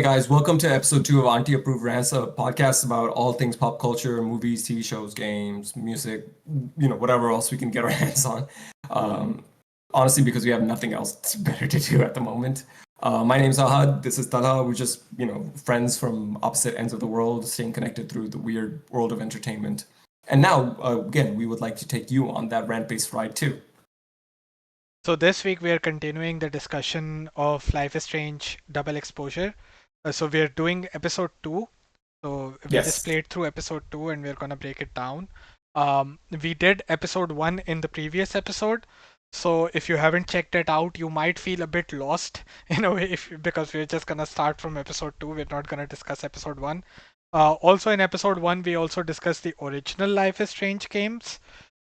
Hey guys, welcome to episode 2 of Aunty Approved Rants, a podcast about all things pop culture, movies, TV shows, games, music, whatever else we can get our hands on. Um, Honestly, because we have nothing else better to do at the moment. My name's Ahad. This is Talha. We're just, friends from opposite ends of the world, staying connected through the weird world of entertainment. And now, again, we would like to take you on that rant-based ride too. So this week we are continuing the discussion of Life is Strange Double Exposure. So we are doing episode 2. So we just Yes. played through episode 2 and we're gonna break it down. We did episode 1 in the previous episode. So if you haven't checked it out, you might feel a bit lost in a way because we're just gonna start from episode 2. We're not gonna discuss episode 1. Also in episode 1, we also discussed the original Life is Strange games.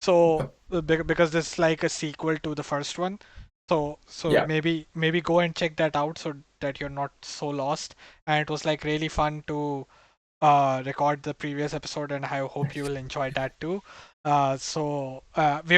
So because this is like a sequel to the first one, so Yeah. maybe go and check that out so that you're not so lost. And it was like really fun to record the previous episode, and I hope you will enjoy that too. We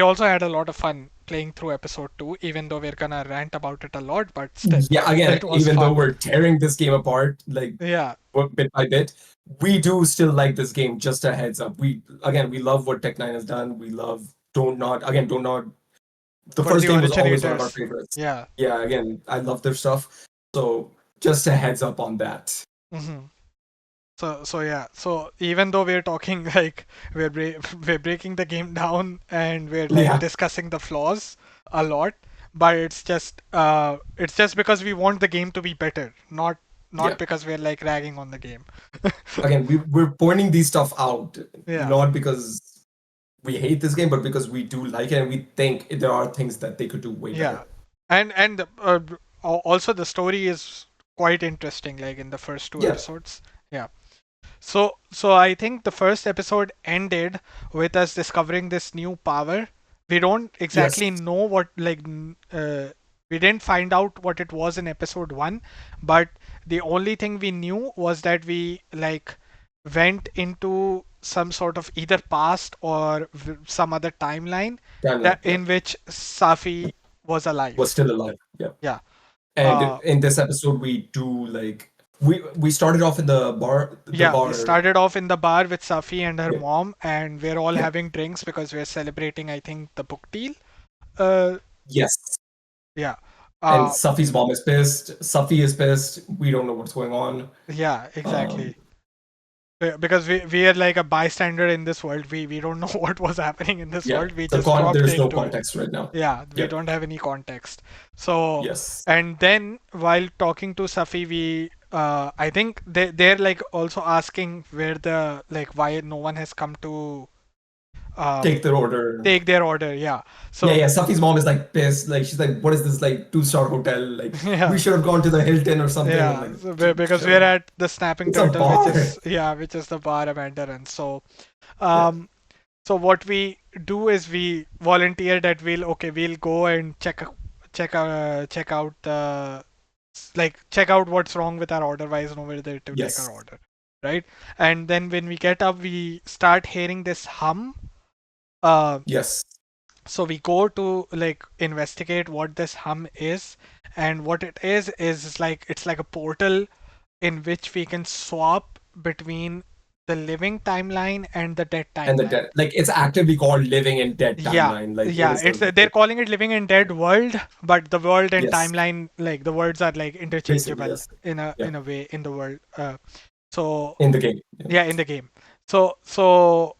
also had a lot of fun playing through episode 2, even though we're gonna rant about it a lot, but still, Yeah, again, it was even though fun. we're tearing this game apart, like Yeah, bit by bit, we do still like this game. Just a heads up. We love what Tech Nine has done. We love Don't Not. The for first the game was always one of our originators. favorites. Yeah. Yeah, again, I love their stuff. So just a heads up on that. hmm So yeah. So even though we're talking like we're breaking the game down and we're like Yeah, discussing the flaws a lot, but it's just because we want the game to be better, not yeah. because we're like ragging on the game. Again, we're pointing these stuff out, Yeah. not because we hate this game, but because we do like it and we think there are things that they could do way Yeah. better. Also the story is quite interesting, like in the first two Yeah. episodes. Yeah. So I think the first episode ended with us discovering this new power. We don't Yes. exactly know we didn't find out what it was in episode 1, but the only thing we knew was that we like went into some sort of either past or some other timeline Timeline. that Yeah. in which Safi was Was alive. still alive. Yeah. Yeah. And Uh, in this episode, we do like we started off in the bar. The Yeah, we bar. started off in the bar with Safi and her Yeah, mom, and we're all yeah. having drinks because we're celebrating, I think, the book deal. Uh, Yes. yeah. And Uh, Safi's mom is pissed. Safi is pissed. We don't know what's going on. yeah, Um, exactly. Because we are like a bystander in this world. We don't know what was happening in this yeah. world. We just dropped There's no into it. context right now. Yeah, we Yeah. don't have any context. So, Yes. and then while talking to Safi, I think they're like also asking where the like why no one has come to um Take their order. take their order. Yeah. Yeah, So yeah. Safi's mom is like pissed. Like she's like, "What is this like 2-star hotel? Like we yeah, should have gone to the Hilton or something." I'm yeah. like, So "Dude, because chill. we're at the Snapping It's a Turtle, which bar." is which is the bar Amanda runs. So Yeah. um, so what we do is we volunteer that we'll go and check out the check out what's wrong with our order. Why is nobody there to take our Yes. order, right? And then when we get up, we start hearing this hum. Uh, Yes. So we go to like investigate what this hum is, and what it is like it's like a portal in which we can swap between the living timeline and the dead And the timeline. dead, like it's actively called living in dead Yeah, timeline. Like it yeah, is it's a they're calling it living in dead world, but the world and yes, timeline, like the words are like basically interchangeable yes. Yeah, in a way in the world. So in the game. Yeah. yeah, in the game. So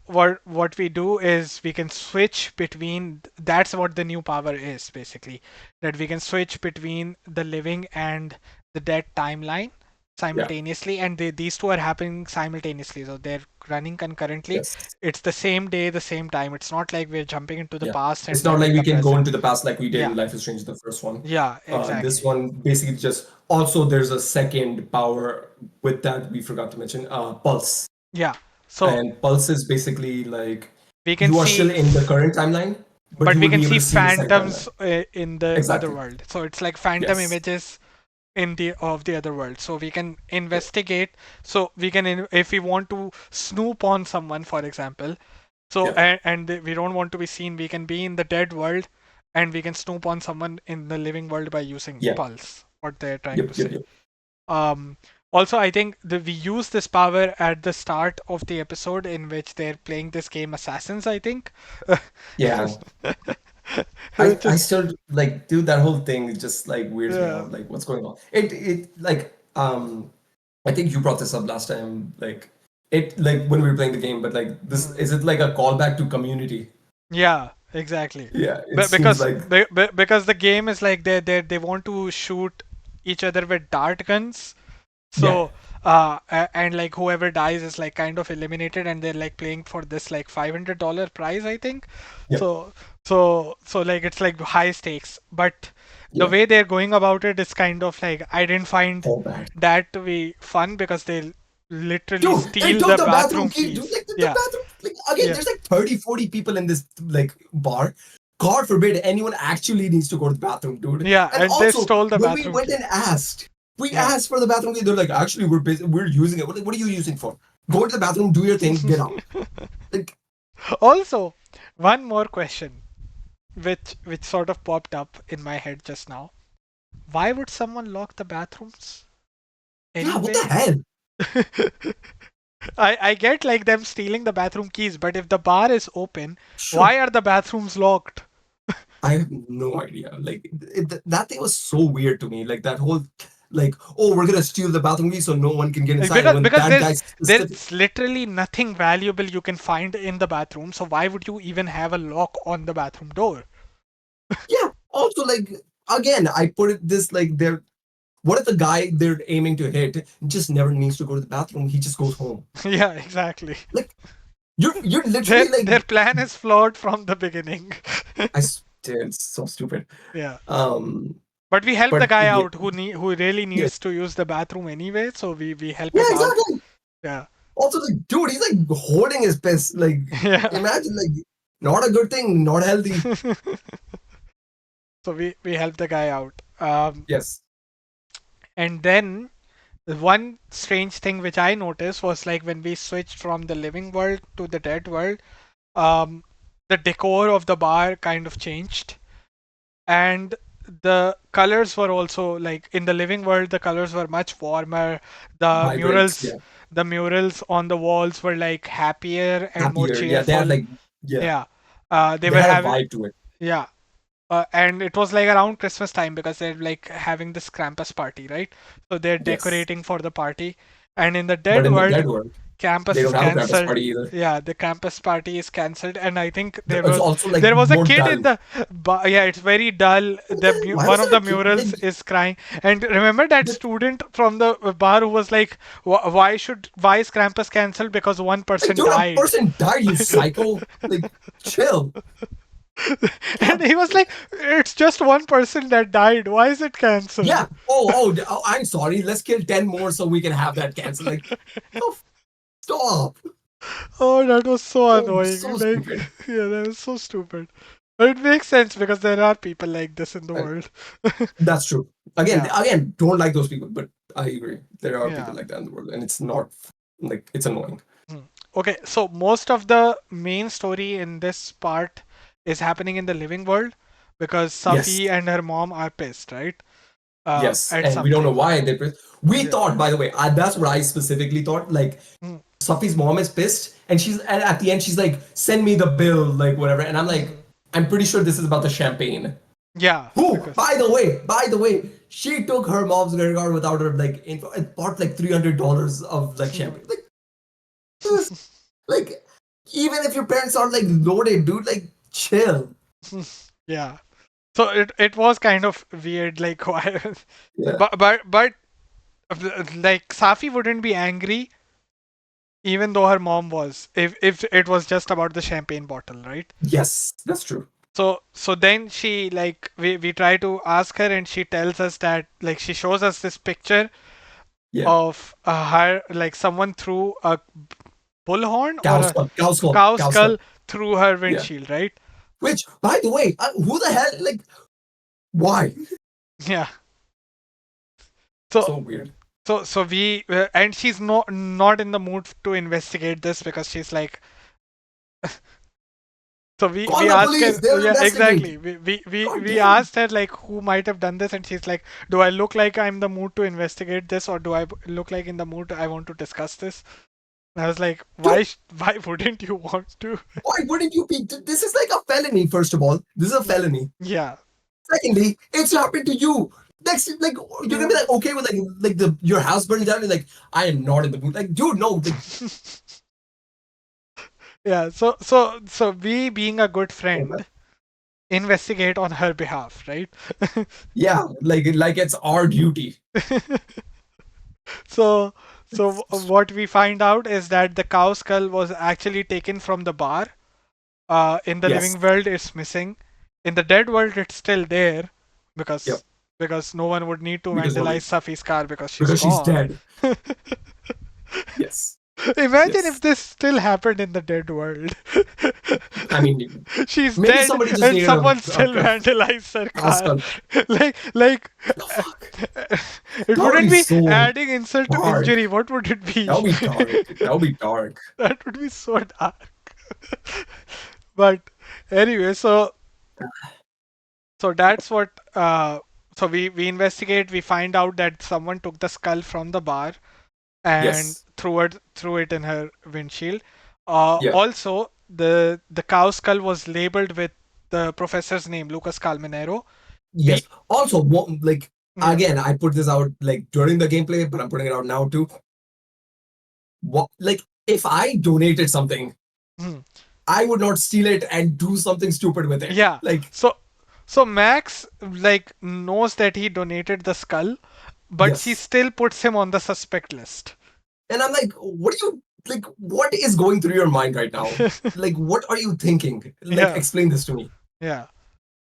what we do is we can switch between. That's what the new power is basically. That we can switch between the living and the dead timeline Yeah. simultaneously, and these two are happening simultaneously. So they're running concurrently. Yes. It's the same day, the same time. It's not like we're jumping into the Yeah. past It's and not then like in we the can go present. into the past like we did Yeah, in Life is Strange, the first one. yeah, This exactly. one basically just also there's a second power with that we forgot to mention. Pulse. Yeah. So And Pulse is basically like we can you are see still in the current timeline, but but you we will can be able see to see the second timeline. phantoms in the other Exactly. world. So it's like phantom Yes. images in the of the other world. So we can investigate. So we can if we want to snoop on someone, for example. So Yeah. we don't want to be seen. We can be in the dead world, and we can snoop on someone in the living world by using Yeah. pulse. What they're trying to Yep. Yep. say. Yep. Um, Also, I think we use this power at the start of the episode in which they're playing this game Assassins, I think. Yeah. Which I is, still like, dude, that whole thing just like weirds me yeah. out. Like, what's going on? It like I think you brought this up last time. Like it like when we were playing the game, but like this Mm. is it like a callback to Community? Yeah, exactly. Yeah, it But seems like because the game is like they want to shoot each other with dart guns. yeah, So and like whoever dies is like kind of eliminated, and they're like playing for this like $500 prize, I think. yeah, So like it's like high stakes, but the yeah. way they're going about it is kind of like I didn't find All bad. that to be fun because they literally Dude, they steal took the the bathroom bathroom key. Dude, keys. like the Yeah, bathroom. Like again, yeah, there's like 30, 40 people in this like bar. God forbid anyone actually needs to go to the bathroom, dude. yeah, And and they also, stole the when we bathroom went key. and asked, we Yeah. asked for the bathroom key. They're like, actually, we're busy. We're using it. What are you using for? Go to the bathroom, do your thing, get out. Like, Also, one more question which sort of popped up in my head just now. Why would someone lock the bathrooms yeah, what the anyway? hell? I get like them stealing the bathroom keys, but if the bar is open, Sure. why are the bathrooms locked? I have no idea. Like that thing was so weird to me. Like that whole, like, oh, we're gonna steal the bathroom key so no one can get Like, inside. And when because that guy specific, there's literally nothing valuable you can find in the bathroom, so why would you even have a lock on the bathroom door? yeah. Also, like again, I put it this like they're. What if the guy they're aiming to hit just never needs to go to the bathroom? He just goes home. Yeah, exactly. Like you're Their literally like plan is flawed from the beginning. dude, it's so stupid. Yeah. Um, But we help the but guy yeah, out who really yeah, needs to use the bathroom anyway, so we help yeah, him out. exactly. Yeah. Also, like, dude, he's like holding his piss. Like, Yeah. imagine, like, not a good thing, not healthy. So we help the guy out. Yes, And then one strange thing which I noticed was like when we switched from the living world to the dead world, um, the decor of the bar kind of changed, and the colors were also like in the living world the colors were much warmer. the vibrant. murals Yeah, the murals on the walls were like happier and more happier. Yeah, they had cheerful. like, yeah, Yeah, they they were had a having, vibe to it. yeah. And it was like around Christmas time because they're like having this Krampus party, right? So they're Yes, decorating for the party. And in the but dead in the world, dead world, they campus is don't have a Krampus cancelled. party either. Yeah, the campus party is cancelled, and I think It's also like there was a more kid dull. in the yeah, it's very dull. Why One was of there the a kid? murals Like, is crying, and remember that the, student from the bar who was like, why is Krampus cancelled? Because one like, person dude, a died." person died. You psycho. Like, chill. And God. he was like, "It's just one person that died. Why is it cancelled?" Yeah. Oh, I'm sorry. Let's kill 10 more so we can have that cancel. Like, oh, stop. Oh, that was so So, annoying. so Like, stupid. yeah, that was so stupid. But it makes sense because there are people like this in the Uh, world. that's true. Again, Yeah, don't like those people, but I agree. There are people yeah. like that in the world, and it's not like it's annoying. Hmm. Okay, so most of the main story in this part is happening in the living world because Yes, Safi and her mom are pissed, right? yes, At and we don't know something. why we Yeah. thought, by the way, that's what I specifically thought. Like, Mm, Safi's mom is pissed, and and at the end she's like, "Send me the bill," like whatever, and I'm like, mhm. I'm pretty sure this is about the champagne. Yeah, Who, because by the way, she took her mom's credit card without her like info and bought like $300 of like champagne. Like, this, like, even if your parents are like loaded, dude, like, chill. yeah. So it was kind of weird, like why, Yeah. but like Safi wouldn't be angry even though her mom was if it was just about the champagne bottle, right? Yes, that's true. So then she like we try to ask her and she tells us that like she shows us this picture Yeah. of her like someone threw a bullhorn or Cow a skull, cow skull, cow cow skull. skull through her Yeah. windshield, right? Which, by the way, who the hell, like, why? Yeah. So So weird. so we and she's not in the mood to investigate this because she's like So we Call the ask police. her, They'll yeah, investigate. exactly. We God we damn. asked her like who might have done this, and she's like, "Do I look like I'm in the mood to investigate this, or do I look like in the mood I want to discuss this?" And I was like, Dude, why wouldn't you want to? why wouldn't you be? This is like a felony, first of all. This is a felony. Yeah. Secondly, it's happened to you. Next, like you're gonna be like okay with like the your house burning down and like I am not in the mood. Like, dude, no, like Yeah. So we, being a good oh man. friend, investigate on her behalf, right? Yeah, like it's our duty. So what we find out is that the cow skull was actually taken from the bar. In the Yes. living world, it's missing. In the dead world, it's still there Yep. because no one would need to Because vandalize nobody Safi's car because she's because she's gone. dead. Yes. Imagine if Yes. this still happened in the dead world. I mean, She's maybe dead somebody just and needed someone still a vandalized her car. Pascal. Like What the fuck? it That would wouldn't be be so adding insult to dark. injury. What would it be? That would be dark. That would be dark. That would be so dark. But anyway, so that's what so we investigate, we find out that someone took the skull from the bar and Yes. threw it in her windshield. Yeah. Also the cow skull was labeled with the professor's name, Lucas Calminero. Yes. We Also, like Yeah. again, I put this out like during the gameplay, but I'm putting it out now too. What like if I donated something, Hmm. I would not steal it and do something stupid with it. Yeah. Like So Max like knows that he donated the skull, but she yes. still puts him on the suspect list. And I'm like, what are you like? What is going through your mind right now? Like, what are you thinking? Like, Yeah. explain this to me. Yeah.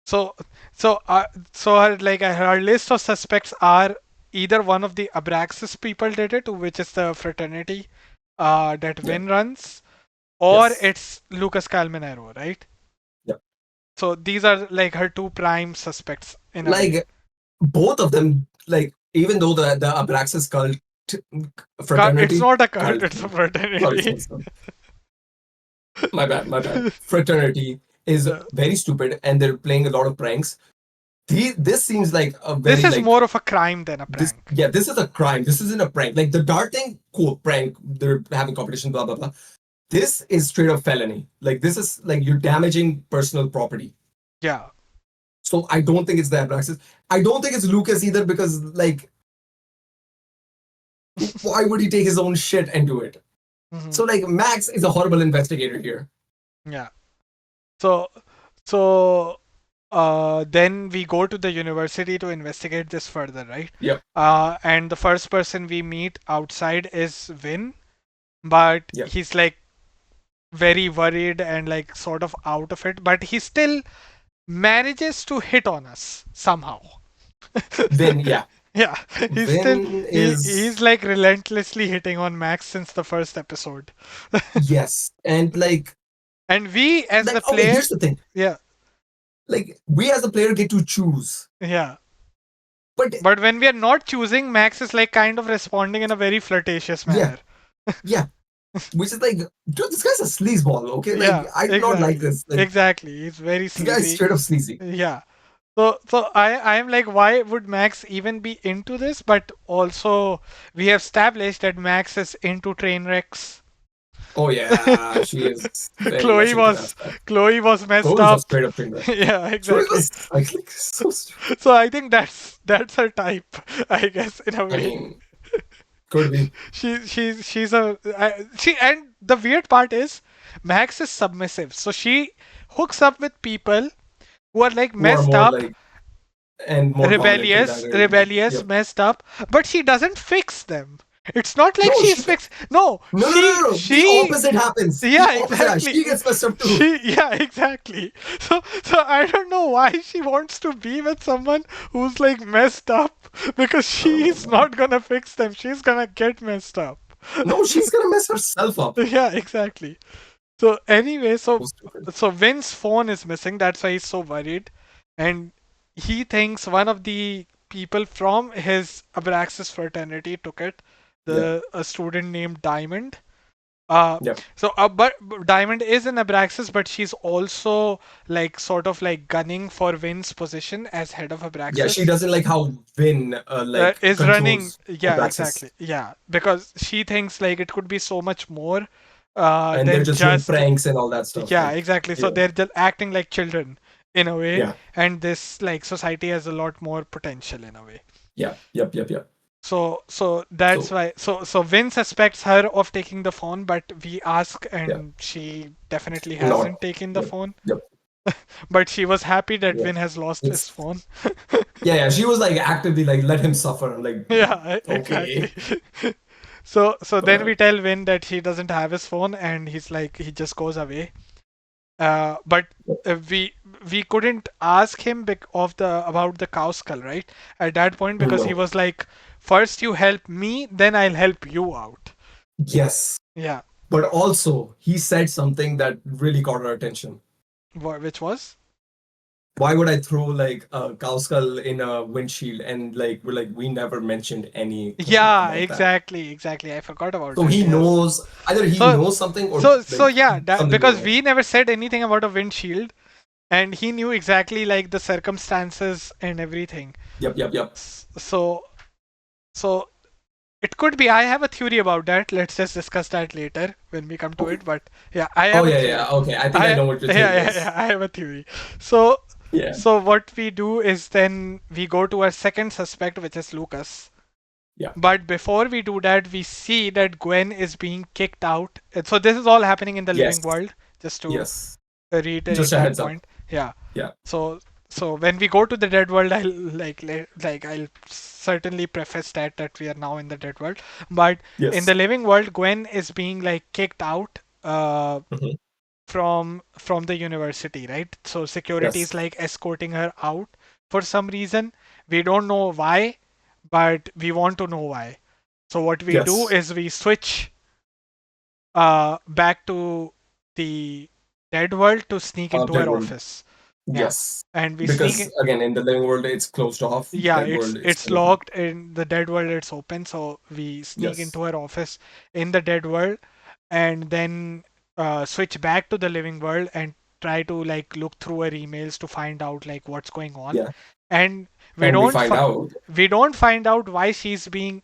So, her list of suspects are either one of the Abraxas people did it, which is the fraternity that Yeah. Vin runs, or Yes. it's Lucas Calminero, right? Yeah. So these are like her two prime suspects in a way. Like both of them, like even though the Abraxas cult It's fraternity not a cult; cult it's a sorry, fraternity. sorry, sorry. My bad. Fraternity is Yeah. very stupid and they're playing a lot of pranks. This seems like a This very is like more of a crime than a this prank. yeah, this is a crime. This isn't a prank. Like the dart thing, cool, prank. They're having competition, blah blah blah. This is straight up felony. Like this is like you're damaging personal property. Yeah. So I don't think it's the Abraxas. I don't think it's Lucas either because like why would he take his own shit and do it? Hmm. So like Max is a horrible investigator here. Yeah. So so then we go to the university to investigate this further, right? Yep. And the first person we meet outside is Vin, but Yep. he's like very worried and like sort of out of it, but he still manages to hit on us somehow. Vin, yeah. Yeah, Vin he's is like relentlessly hitting on Max since the first episode. yes. And And we as the okay, player, here's the thing. yeah, Like we as a player get to choose. yeah. But But when we are not choosing, Max is like kind of responding in a very flirtatious yeah, manner. yeah. Which is like, dude, this guy's a sleazeball, okay? Like Yeah, I do not like exactly. this. Like Exactly. He's very this guy's sleazy. straight up sleazy. Yeah. So I am like, why would Max even be into this? But also we have established that Max is into train wrecks. Oh yeah, she is very much Chloe into that was stuff. Chloe was messed Chloe's a up. straight up train wreck. Yeah, Chloe exactly. was like so stupid. So I think that's her type, I guess, in a I way. mean, could be. She's a she, and the weird part is Max is submissive, so she hooks up with people who are like Who are messed more up, like and more prominent in that area. Yep. messed up, but she doesn't fix them. It's not like No, she's she fixed. No, no. The opposite happens. The yeah, opposite. exactly. She gets messed up too. Yeah, exactly. So I don't know why she wants to be with someone who's like messed up because I don't know, she's man. not gonna fix them. She's gonna get messed up. No, she's gonna mess herself up. Yeah, exactly. So anyway, So stupid. so Vin's phone is missing. That's why he's so worried, and he thinks one of the people from his Abraxas fraternity took it. Yeah. A student named Diamond. Uh, Yep. but Diamond is in Abraxas, but she's also like sort of like gunning for Vin's position as head of Yeah, she Abraxas. doesn't like how Vin Is running, controls yeah, Abraxas, exactly, yeah, because she thinks like it could be so much more and they're than just doing just, pranks and all that stuff. yeah, Like, exactly. So yeah, they're just acting like children in a way, yeah, and this like society has a lot more potential in a way. yeah, yep. So that's So why. So Vin suspects her of taking the phone, but we ask, yeah, and she definitely not. hasn't taken the Yep, phone. yep, But she was happy that yeah. Vin has lost his It's phone. yeah. She was like actively like let him suffer. I'm like, Yeah, exactly. okay, So go then ahead. we tell Vin that he doesn't have his phone, and he's like he just goes away. But Yep. we couldn't ask him of the about the cow skull, right? At that point, because he No. was like, first you help me, then I'll help you out. Yes, Yeah. but also he said something that really caught our attention. Which was? Why would I throw like a cow skull in a windshield? And like we're like we never mentioned anything Yeah, about that. exactly. I forgot about So that. he Yes. knows either he So knows something or so like yeah, something because going on. we never said anything about a windshield, and he knew exactly like the circumstances and everything. Yep. So so it could be. I have a theory about that. Let's just discuss that later when we come to Okay. it. But yeah, I Oh have a yeah. theory. Okay, I think I know what your theory Yeah, is. I have a theory. So Yeah. so what we do is then we go to our second suspect, which is Lucas. Yeah. But before we do that, we see that Gwen is being kicked out. And so this is all happening in the living Yes. world, just to Yes. Just reiterate a that heads up. point. Yeah. Yeah. So when we go to the dead world, I'll I'll certainly preface that we are now in the dead world. But in Yes. the living world, Gwen is being like kicked out Mhm. from the university, right? So security is Yes. like escorting her out for some reason. We don't know why, but we want to know why. So what we do Yes. is we switch back to the dead world to sneak into Dead her world. office. Yeah, Yes. and we sneak Because in. again, in the living world, it's closed off. Yeah, Dead world, it's it's kind of locked. In the dead world it's open, so we sneak yes. into her office in the dead world, and then switch back to the living world and try to like look through her emails to find out like what's going on. Yeah. And we And we don't find fi- out we don't find out why she's being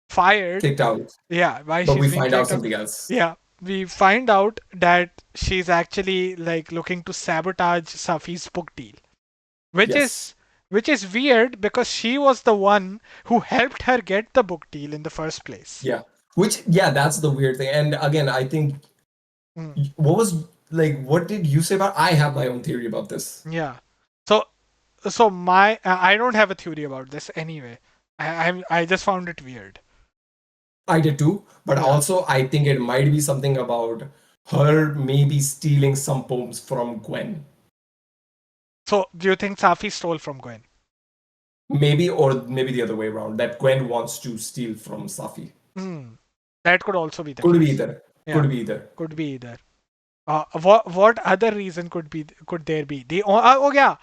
fired. kicked out, Yeah, why but she's we being find out kicked out. something else. Yeah, we find out that she's actually like looking to sabotage Safi's book deal, which Yes. is which is weird because she was the one who helped her get the book deal in the first place. Yeah. Which yeah, that's the weird thing. And again, I think Mm, what was like what did you say about I have my own theory about this. yeah. So so my I don't have a theory about this anyway. I just found it weird. I did too, but Yeah. also I think it might be something about her maybe stealing some poems from Gwen. So do you think Safi stole from Gwen? Maybe or maybe the other way around, that Gwen wants to steal from Safi. Hmm. That could also be the Could be case. either. Yeah, Could be either. could be either. What other reason could there be? Oh yeah,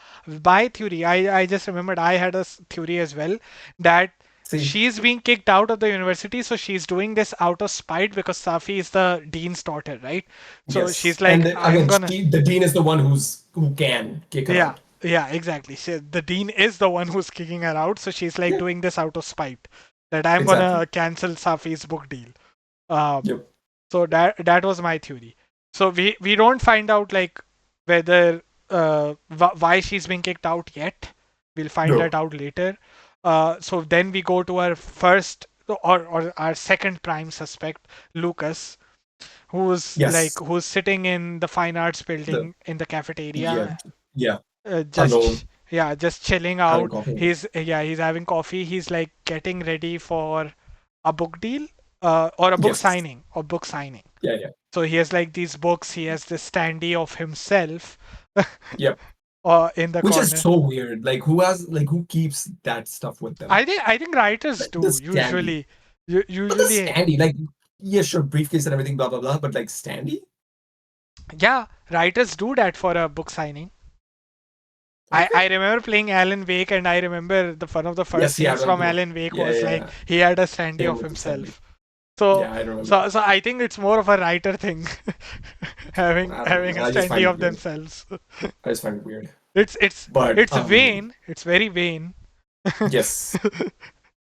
my theory. I just remembered I had a theory as well that See, she's being kicked out of the university, so she's doing this out of spite because Safi is the dean's daughter, right? So yes. she's like, And I'm again, gonna. the dean is the one who can kick her Yeah, out. yeah, exactly. The dean is the one who's kicking her out, so she's like Yeah, doing this out of spite that I'm exactly. gonna cancel Safi's book deal. Um, Yep. So that was my theory. So we don't find out like whether why she's being kicked out yet. We'll find that No. out later. So then we go to our first or our second prime suspect, Lucas, Yes. who's sitting in the fine arts The building in the yeah. cafeteria, Yeah. Alone, just yeah, just chilling having out. coffee. He's having coffee. He's like getting ready for a book deal, or a book Yes. signing, or book signing. Yeah. So he has like these books. He has this standee of himself Yep. in the Which is corner. so weird. Like who keeps that stuff with them? I think writers Like the do standee. usually. But the Usually, standee, like yeah, sure, briefcase and everything, blah blah blah. But like standee? yeah, writers do that for a book signing. Okay. I remember playing Alan Wake, and I remember one of the first Yes, yeah, I scenes from remember. Alan Wake Yeah, was yeah, like yeah. he had a standee Him of with the standee. himself. So, Yeah, I remember. so I think it's more of a writer thing, having I don't know, having man. a I just find standee it of weird. themselves. I just find it weird. It's it's But it's vain. It's very vain. yes.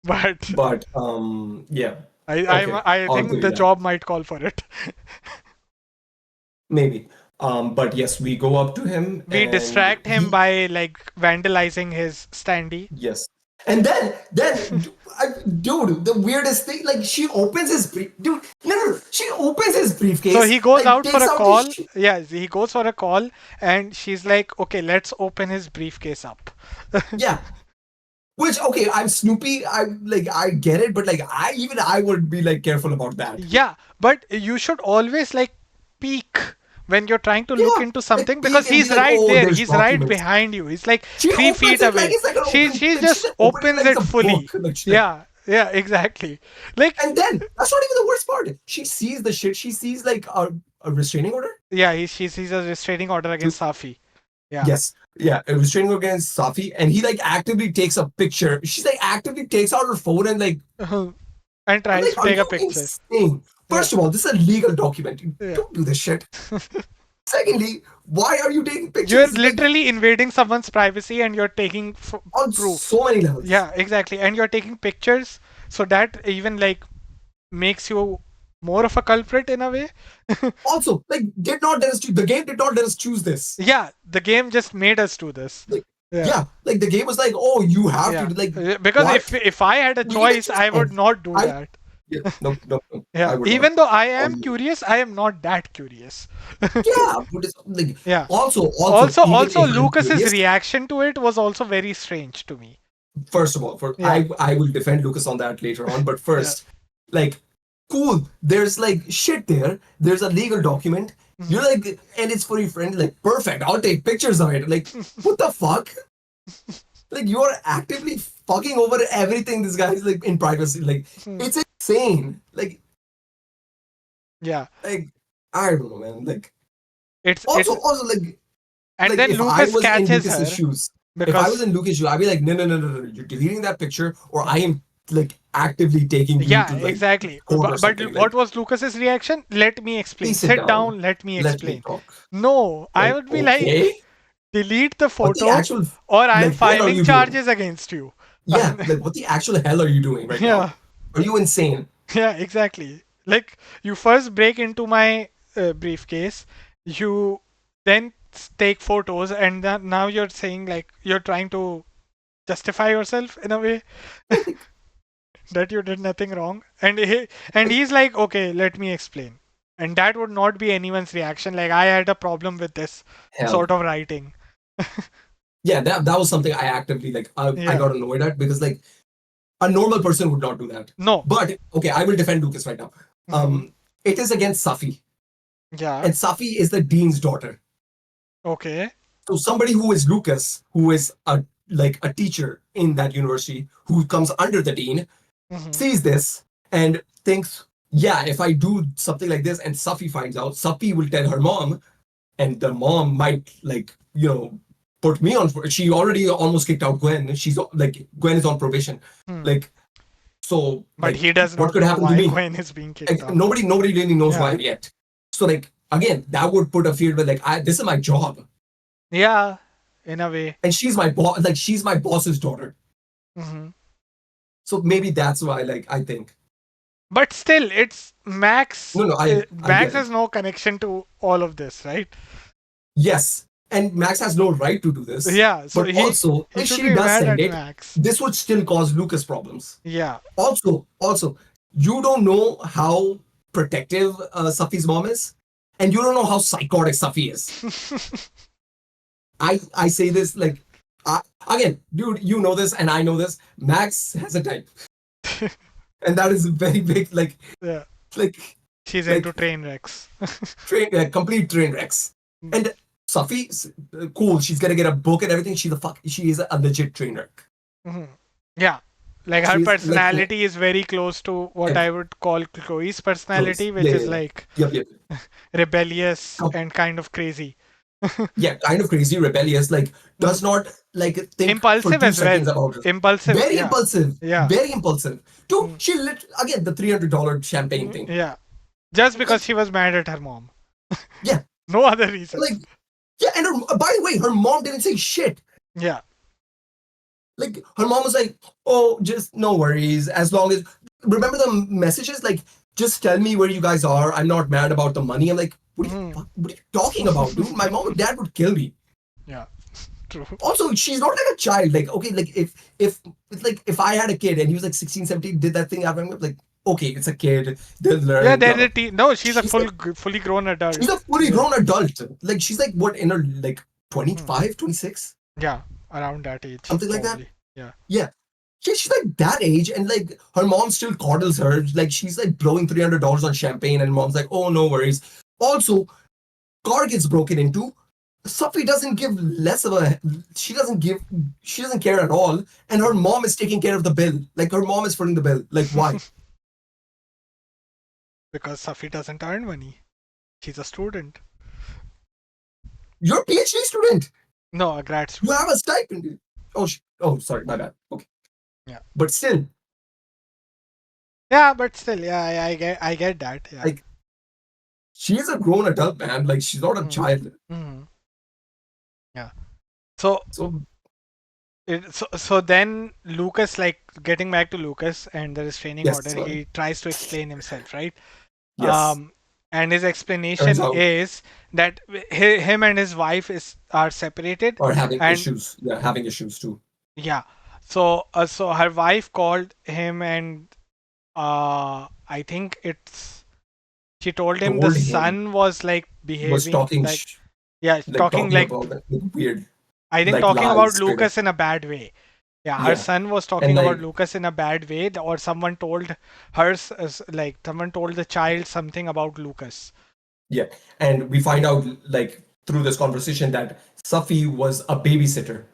But But yeah. Okay, I I'll think give you the that. job might call for it. Maybe. But yes, we go up to him We and distract him by like vandalizing his standee. yes. And dude, the weirdest thing, like she opens his dude, no, she opens his So briefcase, he goes like out for takes a out his call. Yes, he goes for a call, and she's like, "Okay, let's open his briefcase up." yeah. Which okay, I'm Snoopy, I get it, but like I would be like careful about that. Yeah, but you should always like peek when you're trying to look Yeah, into like something because peek and be he's like, right oh, there. there's He's right documents. behind you. He's like She 3 feet opens it like away. it's like an She open, she like she's just like opening it opens like it's it a book. fully. Like she's like, Yeah, yeah, exactly. Like and then that's not even the worst part. She sees the shit. She sees like a restraining order. yeah, she sees a restraining order against Safi. Yeah. Yes. Yeah. A restraining order against Safi. And he like actively takes a picture. She's like actively takes out her phone and like, And I'm tries like, to are take a you picture. insane? Yeah. First of all, this is a legal document. You Yeah. don't do this shit. Secondly, why are you taking You're pictures like literally invading someone's privacy and you're taking on proof. so many levels? Yeah, exactly. And you're taking pictures, so that even like makes you more of a culprit in a way. Also, like, did not let us choose. The game did not let us choose this. Yeah, the game just made us do this. Like, Yeah. yeah, like the game was like, oh, you have Yeah. to like Because what? if I had a We can choice, just I would not do I that. yeah, no, I Yeah. would not. Even though I am Um, curious, I am not that curious. yeah, but it's like Yeah. also, Also, even also if I'm Lucas's curious, reaction to it was also very strange to me. first of all, Yeah. I will defend Lucas on that later on, but Yeah. first, like, cool, there's like shit there. There's a legal document. You're Mhm. like, and it's for your friend. Like, perfect. I'll take pictures of it. Like, what the fuck? Like, you're actively fucking over everything. This guy's like in privacy. Like, it's insane. Yeah. Like I don't know, man. Like, It's also and like then if I Lucas was in catches Lucas's her shoes, if I was because in Lucas' shoes, I'd be like, no, you're deleting that picture, or I am like actively taking you yeah, to like exactly. court or But something. what Like, was Lucas's reaction? Let me explain. please sit Sit down, down, let me let me explain. talk. No, I Like, would be like, okay, delete the what the photo actual or I am like hell are filing you doing? charges against you. Yeah, like what the actual hell are you doing right now? Yeah, Are you insane? yeah, exactly. Like you first break into my briefcase, you then take photos, and then now you're saying like you're trying to justify yourself in a way that you did nothing wrong. And Like, he's like, okay, let me explain. And that would not be anyone's reaction. Like I had a problem with this hell. sort of writing. Yeah, that was something I actively like. I Yeah. got annoyed at because like a normal person would not do that. No. But okay, I will defend Lucas right now. Hmm. It is against Safi, Yeah. and Safi is the dean's daughter. Okay. So somebody who is Lucas, who is a teacher in that university, who comes under the dean, Hmm. sees this and thinks, yeah, if I do something like this, and Safi finds out, Safi will tell her mom, and the mom might put me on. She already almost kicked out Gwen. She's like Gwen is on probation. Hmm. Like so, But like he does what not could know happen to why me? Gwen is being kicked Like, out. nobody really knows why Yeah. yet. So like again, that would put a fear where like this is my job, Yeah. In a way. and she's my boss. Like she's my boss's daughter. Hmm. So maybe that's why. Like I think But still, it's Max. no, I Max get has it. no connection to all of this, right? Yes, and Max has no right to do this. Yeah. So But also, he if should she be does mad send at it, Max. this would still cause Lucas problems. Yeah. Also, you don't know how protective Safi's mom is, and you don't know how psychotic Safi is. I say this like again, dude, you know this, and I know this. Max has a type, and that is very big. Yeah. Like, She's into like train wrecks. complete train wrecks. And Safi, cool. She's gonna get a book and everything. She is a legit train wreck. Mhm. Yeah. Like her She's like personality is very close to what I would call Chloe's close. personality, which Yeah, is yeah, like yep. rebellious Com- and kind of crazy. Yeah, kind of crazy, rebellious, like does not like think for Impulsive two as seconds well. about it. Impulsive, Very yeah. impulsive, Yeah. very impulsive. Dude, Mm, she lit again the $300 champagne thing. yeah. Just because Like, she was mad at her mom. yeah, No other reason. like yeah, and by the way, her mom didn't say shit. Yeah. Like her mom was like, "Oh, just no worries. As long as remember the messages, like just tell me where you guys are. I'm not mad about the money." I'm like, Mm. what are you talking about, dude? My mom and dad would kill me. Yeah. True. Also, she's not like a child. Like, okay, like if it's like if I had a kid and he was like 16, 17, did that thing after I'm like, okay, it's a kid, they'll Yeah, learn, blah blah. no, she's a She's like fully grown she's adult. a fully Yeah. grown adult. Like she's like what in her like Mm. 25, 26, Yeah. Around that age, something like that. probably. Yeah. Yeah. Yeah, she's like that age, and like her mom still coddles her. Like she's like blowing $300 on champagne, and mom's like, "Oh, no worries." Also, car gets broken into. Safi doesn't give less of a. She doesn't give. She doesn't care at all, and her mom is taking care of the bill. Like her mom is footing the bill. Like why? Because Safi doesn't earn money. She's a student. You're a PhD student. No, a grad You student. have a stipend. Oh, oh, sorry, my bad. Okay, Yeah. but still, Yeah, but still, yeah, I get that. Yeah. like she's a grown adult, man. Like she's not a Mm. child. Mm. Yeah. So So so then Lucas, like getting back to Lucas and the restraining yes, order, he tries to explain himself, right? yes. And his Turns explanation out is that him and his wife are separated, are having and issues. Yeah, having issues too. yeah, so her wife called him, and I think she told him the Told him son was like was behaving talking like, yeah, like talking talking like, about like weird I think like talking about lies straight up. Lucas in a bad way. Yeah, her Yeah, son was and talking about like Lucas in a bad way, or someone told her, like someone told the child something about Lucas. yeah, and we find out like through this conversation that Safi was a babysitter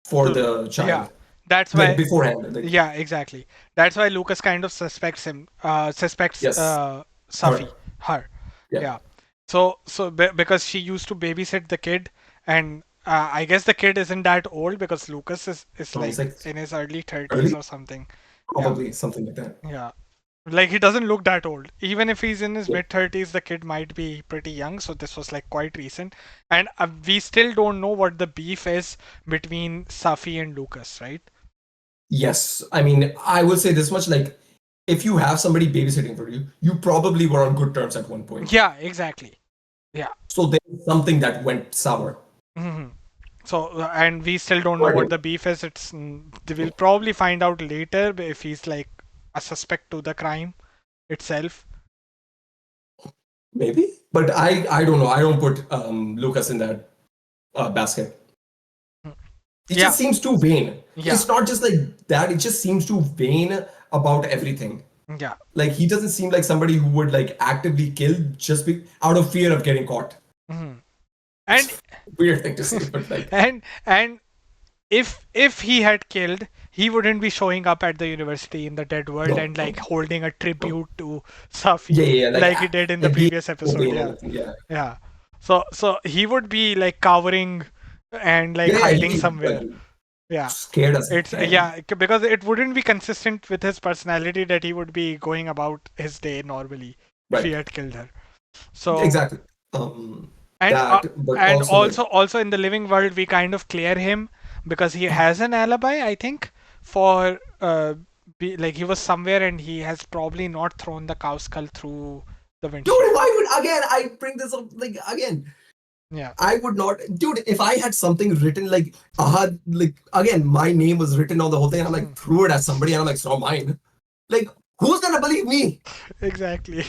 for So the yeah, child that's like why. beforehand. Like Yeah, exactly. That's why Lucas kind of suspects him. Suspects yes, her. Safi, her. Yeah, Yeah. Because she used to babysit the kid, and I guess the kid isn't that old because Lucas is like 26, in his early 30s early, or something. Yeah. probably something like that. Yeah. Like he doesn't look that old. Even if he's in his Yeah. mid 30s, the kid might be pretty young. So this was like quite recent, and we still don't know what the beef is between Safi and Lucas, right? Yes, I mean I would say this much: like if you have somebody babysitting for you, you probably were on good terms at one point. Yeah, exactly. Yeah. So there's something that went sour. Hmm. So, and we still don't know Right. what the beef is. We'll probably find out later if he's like a suspect to the crime itself. Maybe, but I don't know. I don't put Lucas in that basket. Mm. He Yeah, just seems too vain. yeah, It's not just like that. It just seems too vain about everything. yeah. Like he doesn't seem like somebody who would like actively kill just out of fear of getting caught. Hmm. And Weird thing to say, but like and if he had killed, he wouldn't be showing up at the university in the dead world no, and no, like holding a no. tribute to Yeah, Safi yeah, yeah, like like he did in the and being previous so episode. vain and Yeah, everything. Yeah, yeah. So he would be like cowering and like yeah, yeah. hiding He like somewhere. Yeah. scared as It's hell. because it wouldn't be consistent with his personality that he would be going about his day normally if he Right. had killed her. So Exactly. and uh, That, but and also like also in the living world we kind of clear him because he has an alibi, I think, for like he was somewhere and he has probably not thrown the cow skull through the dude, windshield. why would again I bring this up like again? Yeah. I would not, dude. If I had something written like again, my name was written on the whole thing, and I'm like Mhm. threw it at somebody, and I'm like, it's not mine. Like, who's gonna believe me? Exactly.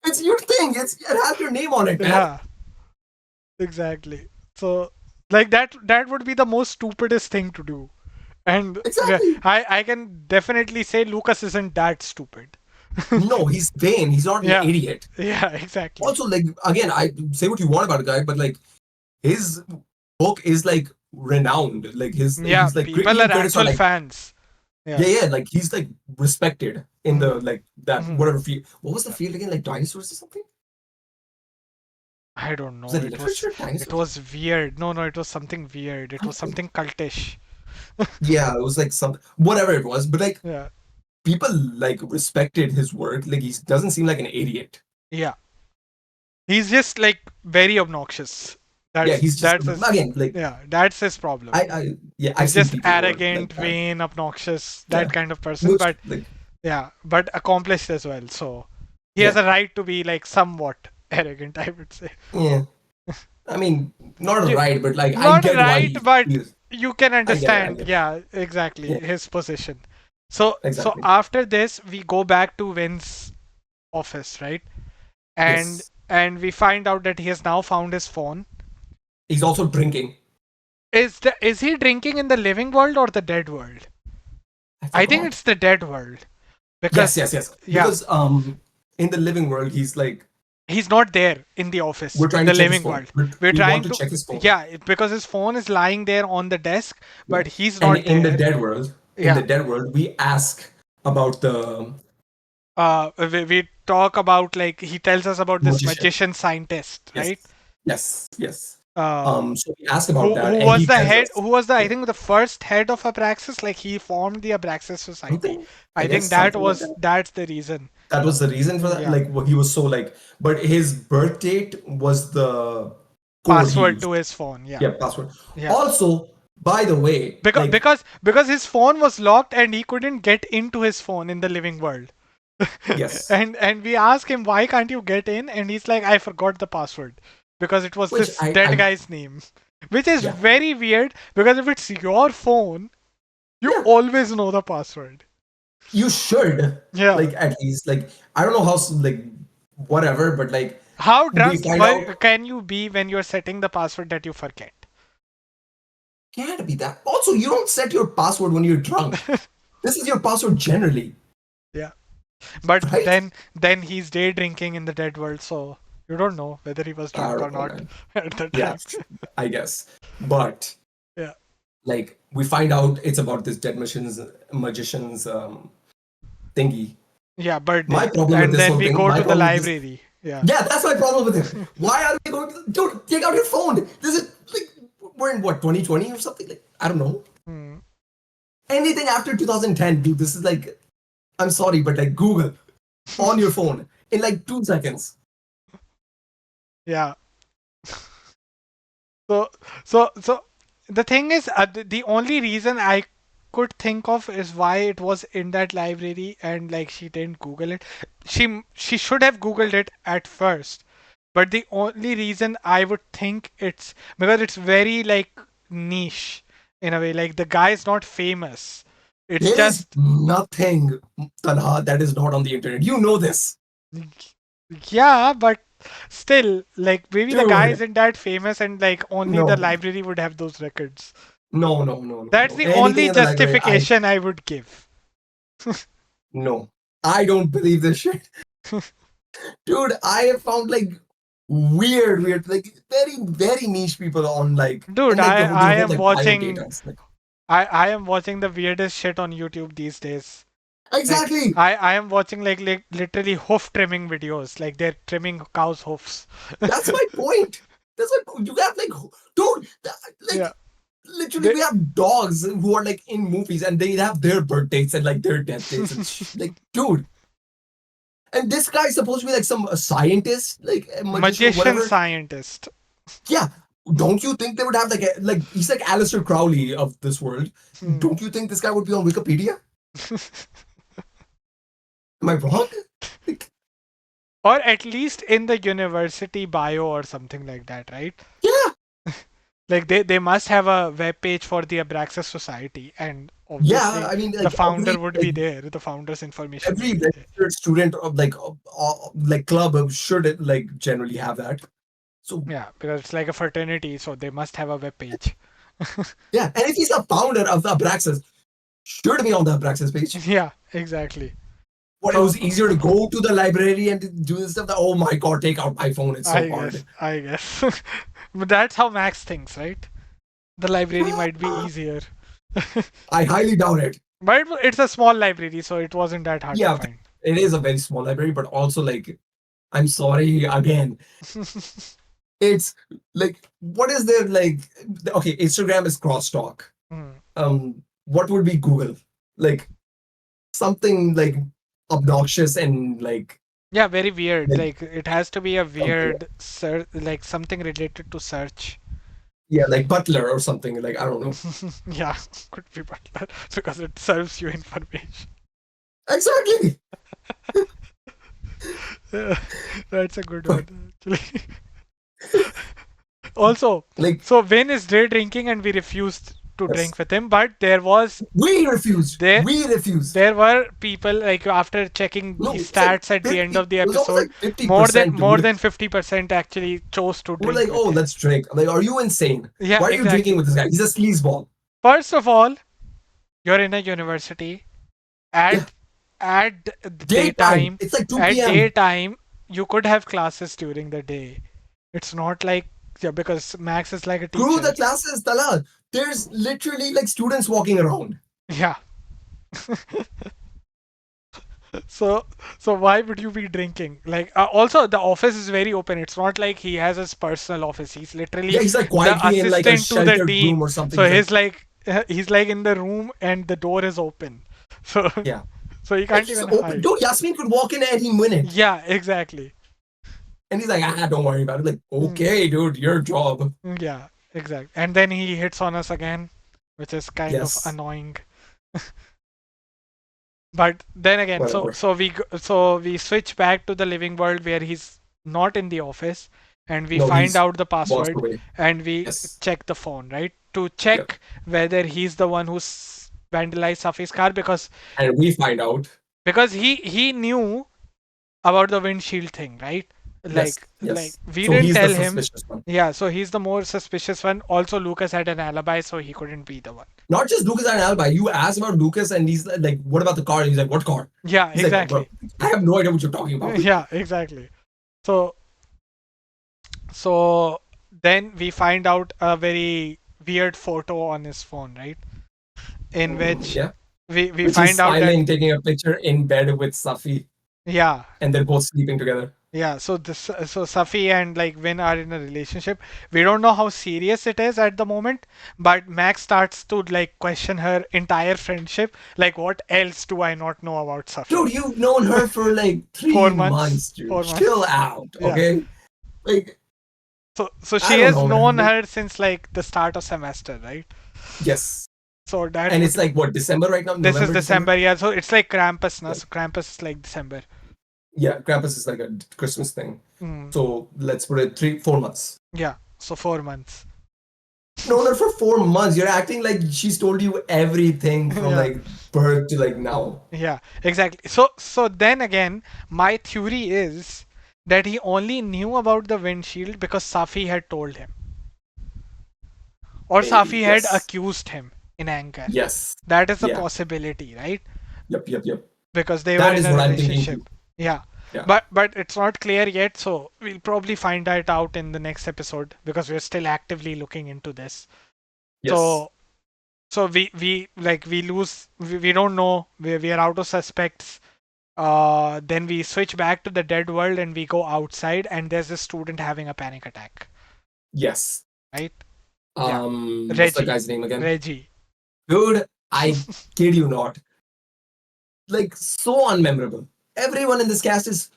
It's your thing. It has your name on it, man. Yeah. Exactly. So like that would be the most stupidest thing to do. And yeah, Exactly. I can definitely say Lucas isn't that stupid. No, he's vain. He's not an Yeah. idiot. Yeah, exactly. Also, like again, I say what you want about a guy, but like his book is like renowned. Like Yeah, he's like people even are critics are actual like fans. yeah, Yeah. yeah, like he's like respected in the Hmm. like that Hmm. whatever field. What was the field again? Like dinosaurs or something? I don't Was know. it It was literature, it dinosaurs? was weird. No, no, it was something weird. It was something cultish. Yeah, it was like some whatever it was, but like Yeah. people like respected his work. Like he doesn't seem like an idiot. Yeah. He's just like very obnoxious. Yeah, That's he's just that's his again like yeah, that's his problem. yeah, I've He's seen just people who are like arrogant, that. vain, obnoxious, Yeah, that kind of person, which but like yeah, but accomplished as well. So he has yeah, a right to be like somewhat arrogant, I would say. yeah. I mean, not Yeah, right, but like I not get why right, he but feels. you can I get it. I understand. get it. Yeah, exactly Yeah, his position. So exactly. after this, we go back to Vin's office, right? And Yes. and we find out that he has now found his phone. He's also drinking. Is he drinking in the living world or the dead world? I I think forgot. it's the dead world Yes, because yes, yes. yeah, Because in the living world, he's like, he's not there in the office we're in trying to the check his living phone. world. We're We want trying to to check his phone. yeah, because his phone is lying there on the desk, Yeah. but he's And not in the there. dead world, Yeah. we ask about the We talk about like he tells us about this magician. magician scientist, Yes, right? yes, yes. Uh, So we ask about who that, and was he the tells head? us, Who was the I yeah, think the first head of Abraxas? Like he formed the Abraxas Society. something. I I guess think that something like was that. that's the reason. That was the reason for that. Yeah, Like he was so like, but his birth date was the code he password to used. his phone. Yeah, Yeah, password. yeah. Also, by the way, Because like because because his phone was locked and he couldn't get into his phone in the living world. yes, And we ask him why can't you get in, and he's like I forgot the password because it was which this dead I guy's name, which is yeah, very weird because if it's your phone, you yeah, always know the password. you should Yeah. like at least like I don't know how like whatever, but like How we drunk find out can you be when you're setting the password that you forget? can't be that. Also, you don't set your password when you're drunk. This is your password generally, Yeah. But right? then he's day drinking in the dead world, so you don't know whether he was I drunk or don't know, not man. at the Yeah, time. I guess, but Yeah. like we find out it's about this dead magician's thingy. Yeah, My birthday. problem with And this then whole we thing, go my to the problem with this, library. Yeah. yeah, that's my problem with him. Why are they going to, dude, take out your phone? This is like, we're in what, 2020 or something? Like, I don't know. Hmm. Anything after 2010, dude, this is like, I'm sorry, but like Google on your phone in like 2 seconds. Yeah. So the thing is, the only reason I could think of is why it was in that library and like she didn't Google it. She should have Googled it at first, but the only reason I would think it's because it's very like niche in a way. Like the guy is not famous. It's There is just nothing, Talha, that is not on the internet. You know this. yeah, but still, like maybe the guy Dude, isn't that famous and like only the no, library would have those records. no, no, no, no, That's no. the Anything only in the library, justification I would give. no. I don't believe this shit. Dude, I have found like weird, like very, very niche people on like, Dude, and like I their whole am like bio watching data. It's like, I am watching the weirdest shit on YouTube these days. Like exactly. I am watching like literally hoof trimming videos. Like they're trimming cows' hoofs. That's my point. That's my point. You have like, dude, Yeah. like literally, They, we have dogs who are like in movies and they have their birth dates and like their death dates and like, dude. And this guy is supposed to be like some scientist, like a magician, magician whatever. scientist. Yeah. Don't you think they would have like he's like Aleister Crowley of this world? Hmm. Don't you think this guy would be on Wikipedia? Am I wrong? Like, Or at least in the university bio or something like that, right? yeah, Like they must have a web page for the Abraxas Society, and yeah. obviously I mean, the like founder would be there. The founder's information would every be there. registered student of like club should like generally have that. So Yeah, because it's like a fraternity, so they must have a web page. yeah, and if he's a founder of the Abraxas, should be on the Abraxas page. Yeah, exactly. What, it So was easier to go to the library and do this stuff. Oh my god, take out my phone. It's so hard. I guess. But that's how Max thinks, right? The library might be easier. I highly doubt it. But it's a small library, so it wasn't that hard to Yeah, find. it is a very small library, but also like I'm sorry again. It's like, what is there like? Okay, Instagram is crosstalk. Mm. What would be Google? Like something like obnoxious and Yeah, very weird. like Like it has to be a something. weird search, like something related to search. Yeah, like Butler or something. Like I don't know. Yeah, could be Butler because it serves you information. Exactly. Yeah, that's a good one, actually. Also, Like so Vin is day drinking and we refused to yes. drink with him, but there was We refused. there We refused. there were people like after checking the No, it's like stats at the end 50. of the It was almost episode, like 50%, more dude. than 50% actually chose to We're drink like, with oh, him. let's drink. I'm like, are you insane? Yeah, Why are you drinking exactly. with this guy? He's a sleazeball. First of all, you're in a university Yeah. at the Daytime. daytime. It's like 2 At p.m. daytime, you could have classes during the day. It's not like, yeah, because Max is like a Screw teacher. the classes, Talha. There's literally like students walking around. Yeah. So so why would you be drinking? Like also the office is very open. It's not like he has his personal office. He's Yeah, literally he's like the quietly in like a assistant to the sheltered room dean. or something. So He's like, he's like in the room and the door is open. So yeah. so you Like can't he's even open. hide. Dude, Yasmin could walk in any minute. Yeah, exactly. And he's like, don't worry about it. Like, Mm, okay, dude, your job. yeah, exactly. And then he hits on us again, which is kind of Yes. annoying. But then again, Whatever. so we switch back to the living world where he's not in the office, and we No, find he's out the walked password, away. and we Yes. check the phone, right, to Yep. check whether he's the one who's vandalized Safi's car, And we find out. because he knew about the windshield thing, right? Yes. Like Yes. we So didn't he's the tell him. suspicious one. Yeah, so he's the more suspicious one. Also, Lucas had an alibi, so he couldn't be the one. Not just Lucas and alibi. You asked about Lucas, and he's like, "What about the car?" And he's like, "What car?" Yeah, He's like, exactly. "I have no idea what you're talking about." Yeah, exactly. So so then we find out a very weird photo on his phone, right? In which Yeah, we which he's find out that smiling, taking a picture in bed with Safi, yeah, and they're both sleeping together. yeah. So Safi and like Vin are in a relationship. We don't know how serious it is at the moment, but Max starts to like question her entire friendship. Like, what else do I not know about Safi? Dude, you've known her for like 4 months. months, dude. 4 months. Chill out, Yeah. okay? Like, So I she don't has know, known man. her since like the start of semester, right? Yes, So that and it's would like what, December right now? this is November, December? December, yeah. So it's like Krampus now. Yeah, So Krampus is like December. yeah. Krampus is like a Christmas thing. Mm, So let's put it 3, 4 months. yeah. So 4 months. Known her for 4 months. You're acting like she's told you everything from Yeah. like birth to like now. Yeah. Exactly. So then again, my theory is that he only knew about the windshield because Safi had told him, or Maybe, Safi had yes. accused him in anger. Yes. That is a Yeah. possibility, right? Yep, yep, yep. Because they were That in is a what I'm thinking too. relationship. Yeah. Yeah. But it's not clear yet, so we'll probably find that out in the next episode because we're still actively looking into this. Yes. So we like we don't know, we are out of suspects. Then we switch back to the dead world and we go outside and there's a student having a panic attack, Yes. right? Yeah. What's the Reggie. guy's name again? Reggie. Dude, I kid you not. Like so unmemorable. Everyone in this cast is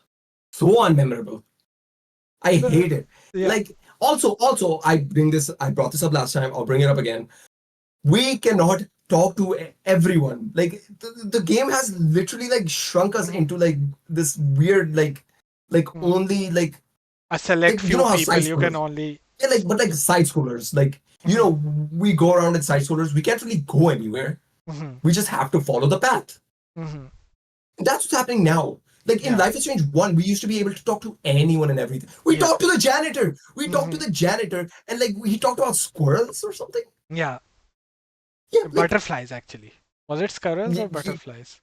so unmemorable. I hate it. Yeah. Like also I brought this up last time, I'll bring it up again. We cannot talk to everyone. Like the game has literally like shrunk us into like this weird like Mm. only A select you few know how people side you can scrollers. only. Yeah, like but like side scrollers. Like you know, we go around in side scrollers, we can't really go anywhere. Mhm, We just have to follow the path. mhm. And that's what's happening now. Like in Yeah. Life is Strange 1, we used to be able to talk to anyone and everything. We Yeah. talked to the janitor. We talked to Mhm. the janitor and like he talked about squirrels or something. Yeah. Yeah, like Butterflies actually. Was it squirrels or butterflies?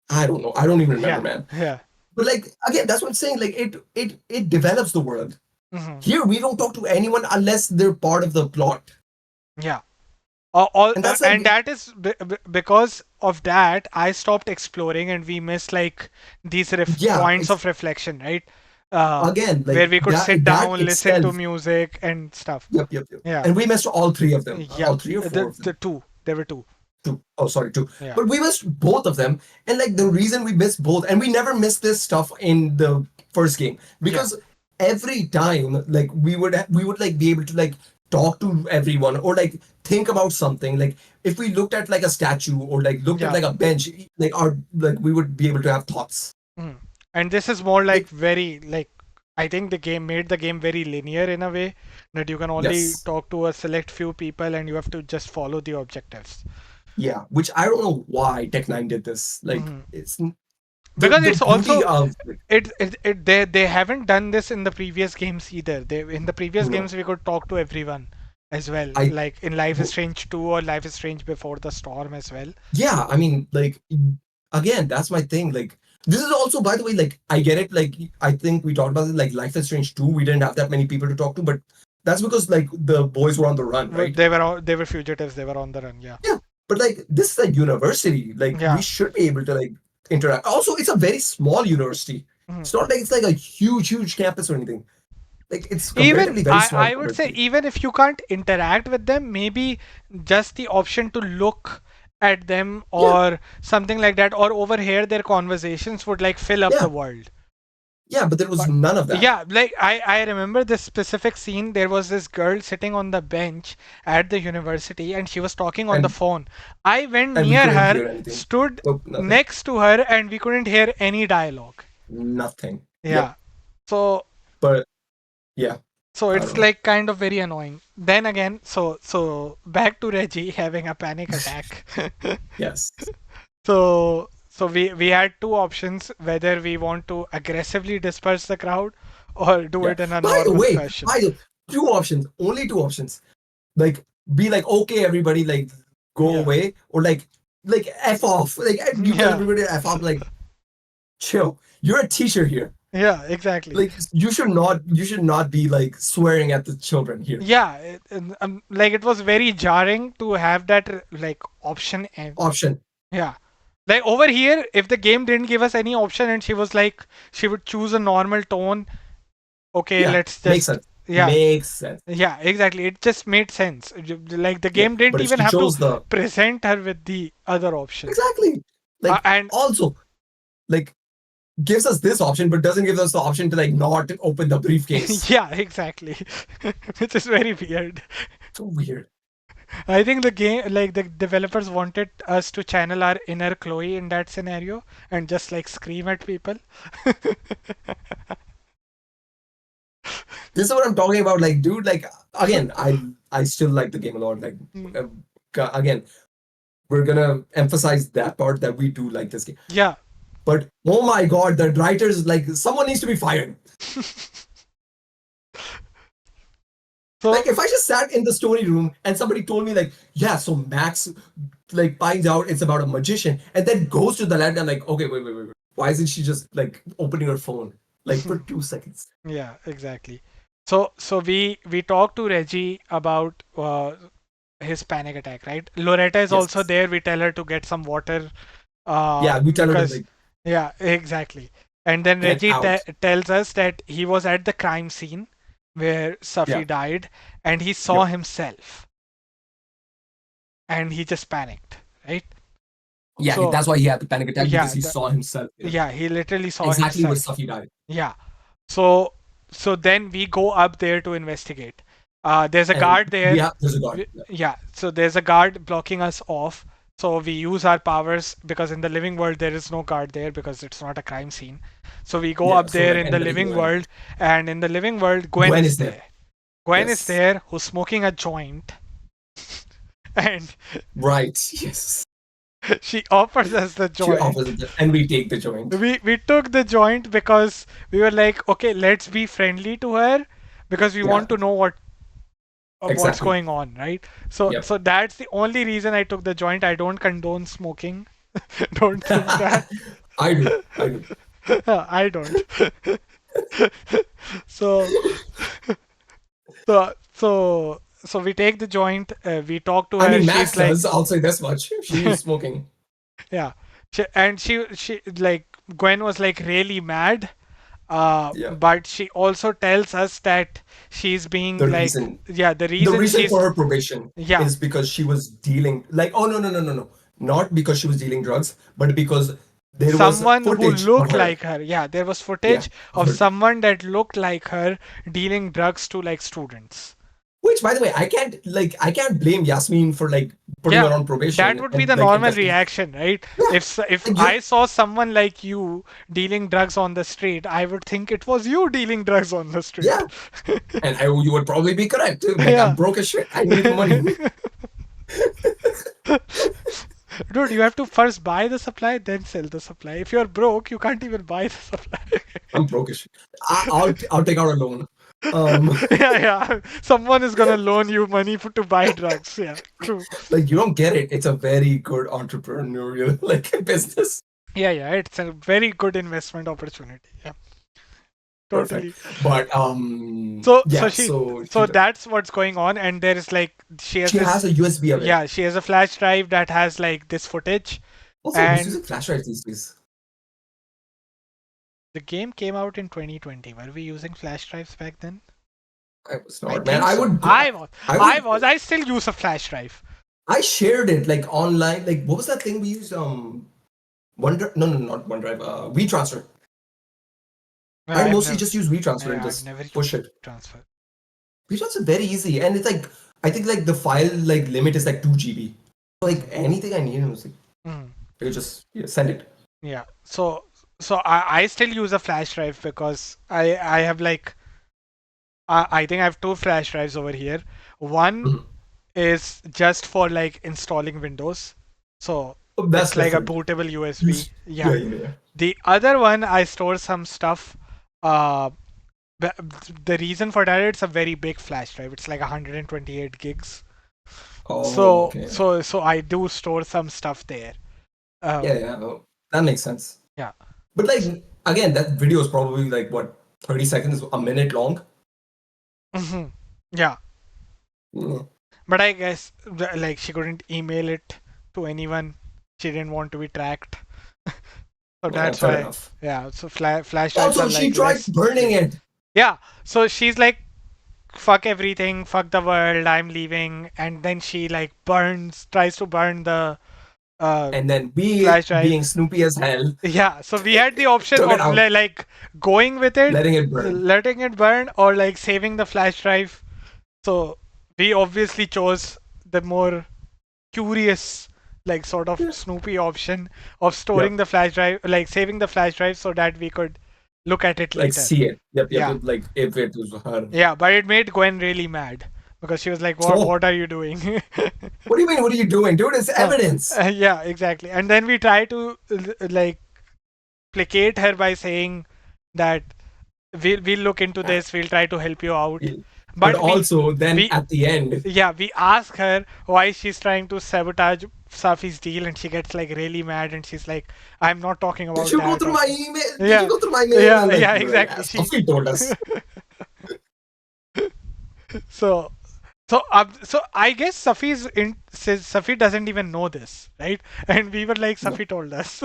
I don't know. I don't even remember, Yeah. man. Yeah. But like again, that's what I'm saying. Like it develops the world. Mhm. Here we don't talk to anyone unless they're part of the plot. Yeah. And that's like And that is because of that I stopped exploring and we miss like these yeah, points of reflection, right? Again, where like we could sit that down, listen to itself. music and stuff. Yep. Yeah, And we missed all three of them, yeah. all three or four of The them. two. There were two. Two. Oh, sorry, two. Yeah, But we missed both of them. And like the reason we missed both, and we never missed this stuff in the first game yeah, because every time, like we would like be able to like talk to everyone or like think about something. Like if we looked at like a statue or like looked at yeah. like a bench, like our like we would be able to have thoughts. Mhm. And this is more like Like very like I think the game made the game very linear in a way that you can only yes, talk to a select few people and you have to just follow the objectives. yeah. Which I don't know why Tech Nine did this. Like Mhm. it's Because the it's beauty also of like, they haven't done this in the previous games either. They in the previous no, games we could talk to everyone as well, I like in Life is Strange 2 or Life is Strange Before the Storm as well. yeah, I mean, like again, that's my thing. Like this is also, by the way, like I get it. Like I think we talked about it. Like Life is Strange 2, we didn't have that many people to talk to, but that's because like the boys were on the run, right? They were fugitives. They were on the run. Yeah. Yeah, but like this is a university. Like we Yeah. should be able to like interact. Also, it's a very small university. Mhm. It's not like it's like a huge campus or anything. Like it's Even comparatively very small I would say compared to. even if you can't interact with them, maybe just the option to look at them Yeah, or something like that or overhear their conversations would like fill up the yeah, world. yeah. But there was But none of that. yeah, like I remember this specific scene. There was this girl sitting on the bench at the university and she was talking on the And phone. I went and we near couldn't her, hear anything. stood Nope, nothing. next to her, and we couldn't hear any dialogue. Nothing. Yeah. Yep. So But yeah, so I don't it's know. like kind of very annoying. Then again, so back to Reggie having a panic attack. Yes. So we had two options whether we want to aggressively disperse the crowd or do Yeah. it in a By the normal way, fashion. two options, only two options. Like be like, okay, everybody, like go Yeah. away, or like F off. Like you tell Yeah. everybody to F off, like chill. You're a teacher here. Yeah, exactly. Like you should not be like swearing at the children here. Yeah, like it was very jarring to have that like option and Option. yeah. Like over here, if the game didn't give us any option and she was like she would choose a normal tone, okay, Yeah. let's Makes just sense. yeah. Makes sense. Yeah, exactly. It just made sense. Like the Yeah. game didn't But if even she have to chose the present her with the other option. exactly like And also like gives us this option, but doesn't give us the option to like not open the briefcase. yeah, exactly. Which is very weird. So weird. I think the game, like the developers wanted us to channel our inner Chloe in that scenario and just like scream at people. This is what I'm talking about. Like, dude, like again, I still like the game a lot. Like, Mm, again, we're gonna emphasize that part that we do like this game. yeah. But oh my god, the writers like someone needs to be fired. So Like, if I just sat in the story room and somebody told me like, yeah, so Max like finds out it's about a magician and then goes to the lab, I'm like, okay, wait. Why isn't she just like opening her phone like for 2 seconds? yeah, exactly. So we talked to Reggie about his panic attack, right? Loretta is also Yes. there. We tell her to get some water, Yeah, we tell her to because like yeah, exactly. And then get Reggie out. tells us that he was at the crime scene where Yeah. Safi died, and he saw Yep. himself, and he just panicked, right? Yeah, So that's why he had the panic attack because yeah, he saw himself there. yeah, he literally saw Exactly where himself. Safi died. Yeah. So so then we go up there to investigate. There's a And guard there. there's a guard. Yeah. So there's a guard blocking us off. So we use our powers because in the living world there is no guard there because it's not a crime scene. So we go Yeah, up so there like in the anybody can living go in. world, and in the living world Gwen Gwen is is there. there. Gwen is Yes. there who's smoking a joint, and Right. Yes. she offers us the She joint. offers it, and we take the joint. We took the joint because we were like, okay, let's be friendly to her because we Yeah, want to know what's exactly. going on, right? So Yep. so that's the only reason I took the joint. I don't condone smoking. Don't think that. I do. I do. I don't. So so we take the joint. We talk to I her. mean, Max She's like, does. I'll say this much. She was smoking. yeah. And she like Gwen was like really mad. Yeah. But she also tells us that she's being The like, reason yeah, the the reason reason she's, for her probation yeah, is because she was dealing like, oh, no, not because she was dealing drugs, but because there was someone who footage of looked her. like her. Yeah, there was Yeah, footage of of her. someone that looked like her dealing drugs to like students. Which, by the way, I can't blame Yasmin for like putting her Yeah, on that probation would be and the like normal investing. reaction, right? Yeah, If like I you saw someone like you dealing drugs on the street, I would think it was you dealing drugs on the street. yeah, and you would probably be correct. Like I'm Yeah. broke as shit. I need money. Dude, you have to first buy the supply, then sell the supply. If you're broke, you can't even buy the supply. I'm broke as shit. I'll take out a loan. Um, Yeah, yeah. Someone is gonna loan you money to buy drugs. Yeah, true. like you don't get it. It's a very good entrepreneurial like business. Yeah, yeah. It's a very good investment opportunity. Yeah, Perfect. totally. But So, so yeah. she, So so that's what's going on, and there is like she has she has this. a USB of it. Yeah, she has a flash drive that has like this footage, Also, who's and using flash drives these days? the game came out in 2020. Were we using flash drives back then? I was I not, man. think I so. would. I was. I I would. was. I still use a flash drive. I shared it like online. Like what was that thing we used? OneDrive? No, not OneDrive. WeTransfer. No, I I've mostly never. just use WeTransfer and I've just never push used it. transfer. WeTransfer very easy, and it's like I think like the file like limit is like 2 GB. Like Mm. anything I need, I was like, Mm. I could just send it. Yeah. So I still use a flash drive because I have like I think I have two flash drives over here. One Mhm. is just for like installing Windows. So Oh, that's it's like a different. bootable You, USB. yeah, Yeah. yeah, yeah. The other one I store some stuff. Uh, the, the reason for that, it's a very big flash drive. It's like 128 gigs. Oh, So okay. so so I do store some stuff there. Yeah, Um, yeah. Oh, that makes sense. yeah. But like again, that video is probably like what 30 seconds, a minute long. Hmm. Yeah. Mm, But I guess like she couldn't email it to anyone. She didn't want to be tracked. So yeah, that's fair why. enough. Yeah. So flash drives are Also, she like tried less burning safe. it, Yeah. So she's like, fuck everything, fuck the world, I'm leaving, and then she like tries to burn the uh and then we, flash drive. being Snoopy as hell, Yeah, so we had the option took it of out, like going with it, letting it burn. letting it burn, or like saving the flash drive. So we obviously chose the more curious, like sort of Yeah. Snoopy option of storing Yep. the flash drive, like saving the flash drive so that we could look at it Like later. see it. Yeah, Yep. Like if it was her. yeah, but it made Gwen really mad because she was like, "What? So What are you doing?" what do you mean? What are you doing, dude? It's evidence. Yeah, exactly. And then we try to like placate her by saying that we'll look into Uh, this, we'll try to help you out. But But also then we at the end, yeah, we ask her why she's trying to sabotage Safi's deal, and she gets like really mad, and she's like, "I'm not talking did about you go that." through Or my something. email? Did you Yeah, go through my mail? yeah, And like, yeah, yeah, exactly. Sophie told us. So so I guess says Safi doesn't even know this, right? And we were like, No. Safi told us.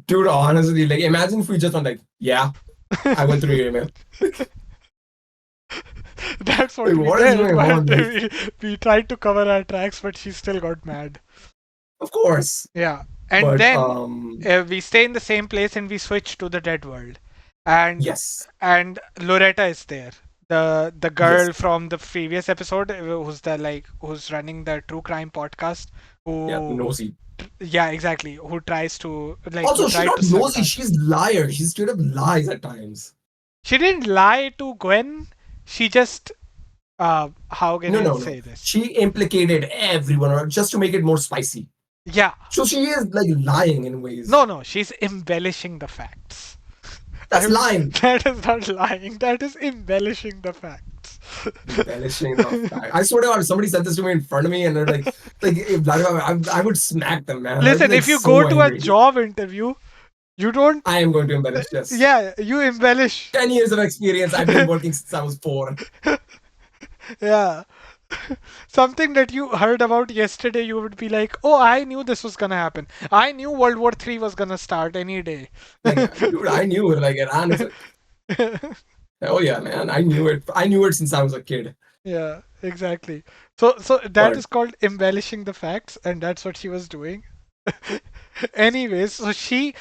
Dude, honestly, like imagine if we just went like, yeah, I went through your email. That's what Like, we what is did, going on? but Like, we tried to cover our tracks, but she still got mad. of course. Yeah, and But then we stay in the same place and we switch to the dead world, and yes. Loretta is there, the Yes. girl from the previous episode, who's the like who's running the true crime podcast, Yeah, who nosy. yeah exactly who tries to like who Also, she's tried not to nosy, sabotage. she's liar. She straight up lies at times. She didn't lie to Gwen. She just how can No, I no, no. say this? She implicated everyone just to make it more spicy. Yeah. So she is like lying in ways. No, she's embellishing the facts. That's lying. That is not lying. That is embellishing the facts. Embellishing the fact. I swear to God, if somebody said this to me in front of me and they're like if Vladimir, I would smack them, man. I'd be Listen, like if you go so to a angry. job interview, you don't. I am going to embellish, yes. Yeah, you embellish. 10 years of experience. I've been working since I was 4. Yeah. Something that you heard about yesterday, you would be like, "Oh, I knew this was gonna happen. I knew World War III was gonna start any day." Like, dude, I knew it. Like, Iran is like, oh yeah, man, I knew it. I knew it since I was a kid. Yeah, exactly. So that But is called embellishing the facts, and that's what she was doing. Anyways, so she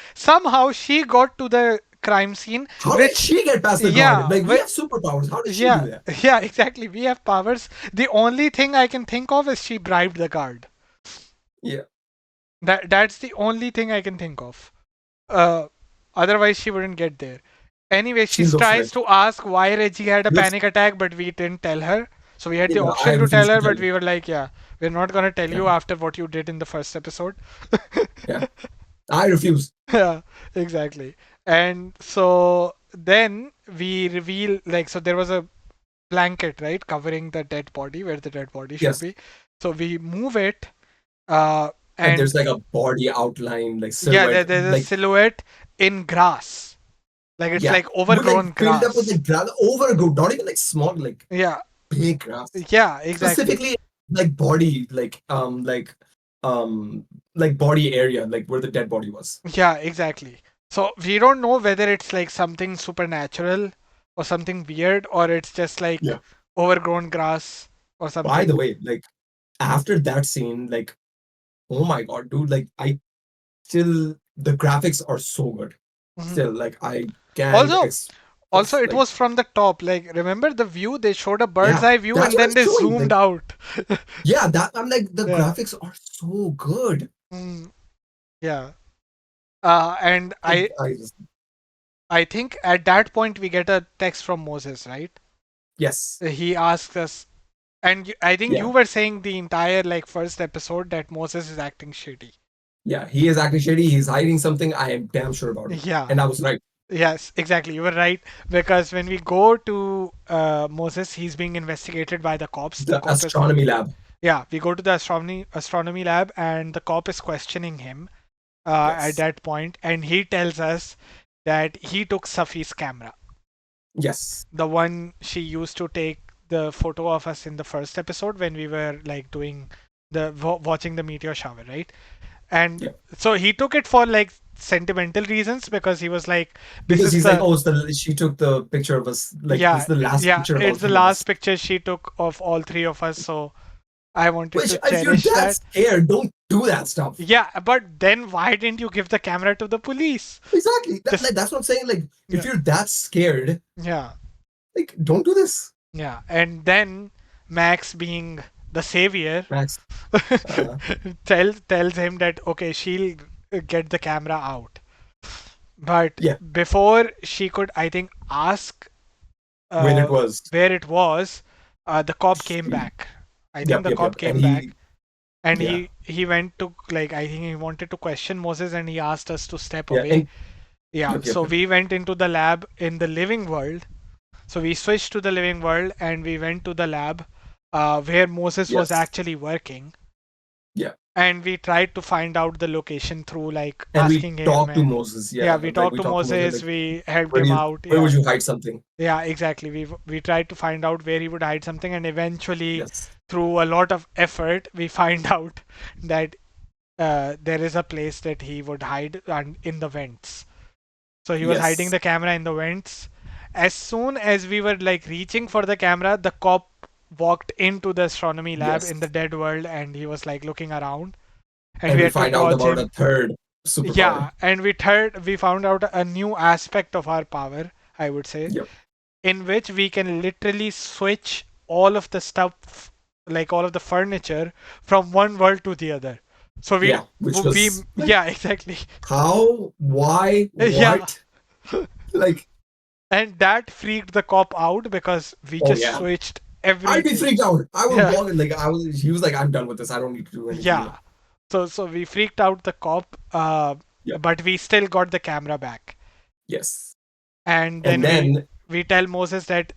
got to the crime scene, how did which she get past the guard? yeah, Like, we have superpowers. How did she do yeah, that? yeah, exactly. We have powers. The only thing I can think of is she bribed the guard. Yeah, That's the only thing I can think of. Uh, Otherwise she wouldn't get there. Anyway, she she looks tries rich. to ask why Reggie had a She looks. panic attack, but we didn't tell her. So we had the Yeah, I option to tell refuse to her, tell but you. we were like, yeah, we're not gonna tell Yeah, you after what you did in the first episode. yeah, I refuse. Yeah, exactly. And so then we reveal, like, so there was a blanket, right, covering the dead body where the dead body should Yes, be. So we move it, uh, and there's and like a body outline, like yeah, silhouette, there's a like silhouette in grass. Like it's yeah, like but like overgrown filled up with grass. the grass, overgrown, not even like small, like Yeah, big grass. yeah, exactly. Specifically, like body, um, like body area, like where the dead body was. Yeah, exactly. So we don't know whether it's like something supernatural or something weird, or it's just like Yeah. overgrown grass or By the something. way, like after that scene, like oh my god, dude, like I still the graphics are so good. Mhm. Still, like I can't Also, express also it like was from the top. Like remember the view? They showed a bird's yeah, eye view that's and what then it's they showing. zoomed Like out. yeah, that I'm like the Yeah. graphics are so good. Mm, yeah. And I just I think at that point we get a text from Moses, right? yes, He asks us, and I think you yeah, were saying the entire like first episode that Moses is acting shitty. yeah. He is acting shady. He's hiding something. I am damn sure about it, Yeah. and I was right. Yes, exactly. You were right because when we go to Moses, he's being investigated by the cops. The The cop is astronomy lab. yeah. We go to the astronomy lab, and the cop is questioning him at Yes, that point, and he tells us that he took Safi's camera, yes, the one she used to take the photo of us in the first episode when we were like doing the watching the meteor shower, right? And yeah. so he took it for like sentimental reasons because he was like, this Because is he's like, the oh, it's the she took the picture of us. Like this yeah, is the last yeah, picture of all it's the three of last us. picture she took of all three of us, so I wanted Which, to if you're cherish that that. scared, don't do that stuff. Yeah, but then why didn't you give the camera to the police? Exactly. This That's what I'm saying. Like, if yeah, you're that scared, yeah, like, don't do this, yeah. And then Max, being the savior, Max. Uh, tells him that okay, she'll get the camera out. But yeah, before she could, I think, ask when it uh, was. where it was, the cop came back. I think Yep, the yep, cop yep. And came back, and yeah, he went to, like, I think he wanted to question Moses, and he asked us to step yeah, away. and Yeah, yep, yep, so yep. we went into the lab in the living world. So we switched to the living world and we went to the lab where Moses was Yes, actually working. yeah. And we tried to find out the location through like And we asking him, talked to and Moses. yeah, Yeah, we like talked we to talked to Moses. Moses, Like, we helped where do him you, out. where would Yeah, you hide something? yeah, exactly. We tried to find out where he would hide something, and eventually, Yes, through a lot of effort, we find out that there is a place that he would hide in the vents. So he was hiding yes. the camera in the vents. As soon as we were like reaching for the camera, the cop walked into the astronomy lab in the Yes. dead world, and he was like looking around, and And we we had to find out dodge about a him. third superpower. Yeah, and we found out a new aspect of our power, I would say, Yep. in which we can literally switch all of the stuff, like all of the furniture, from one world to the other. So Yeah, which we was like, yeah, exactly. how, why, Yeah, what? Like, and that freaked the cop out because we oh just yeah, switched I'd be everything. freaked out. I would Yeah, walk in like I was. He was like, I'm done with this. I don't need to do anything more. yeah. So we freaked out the cop, Yep. but we still got the camera back. Yes. And And then then we tell Moses that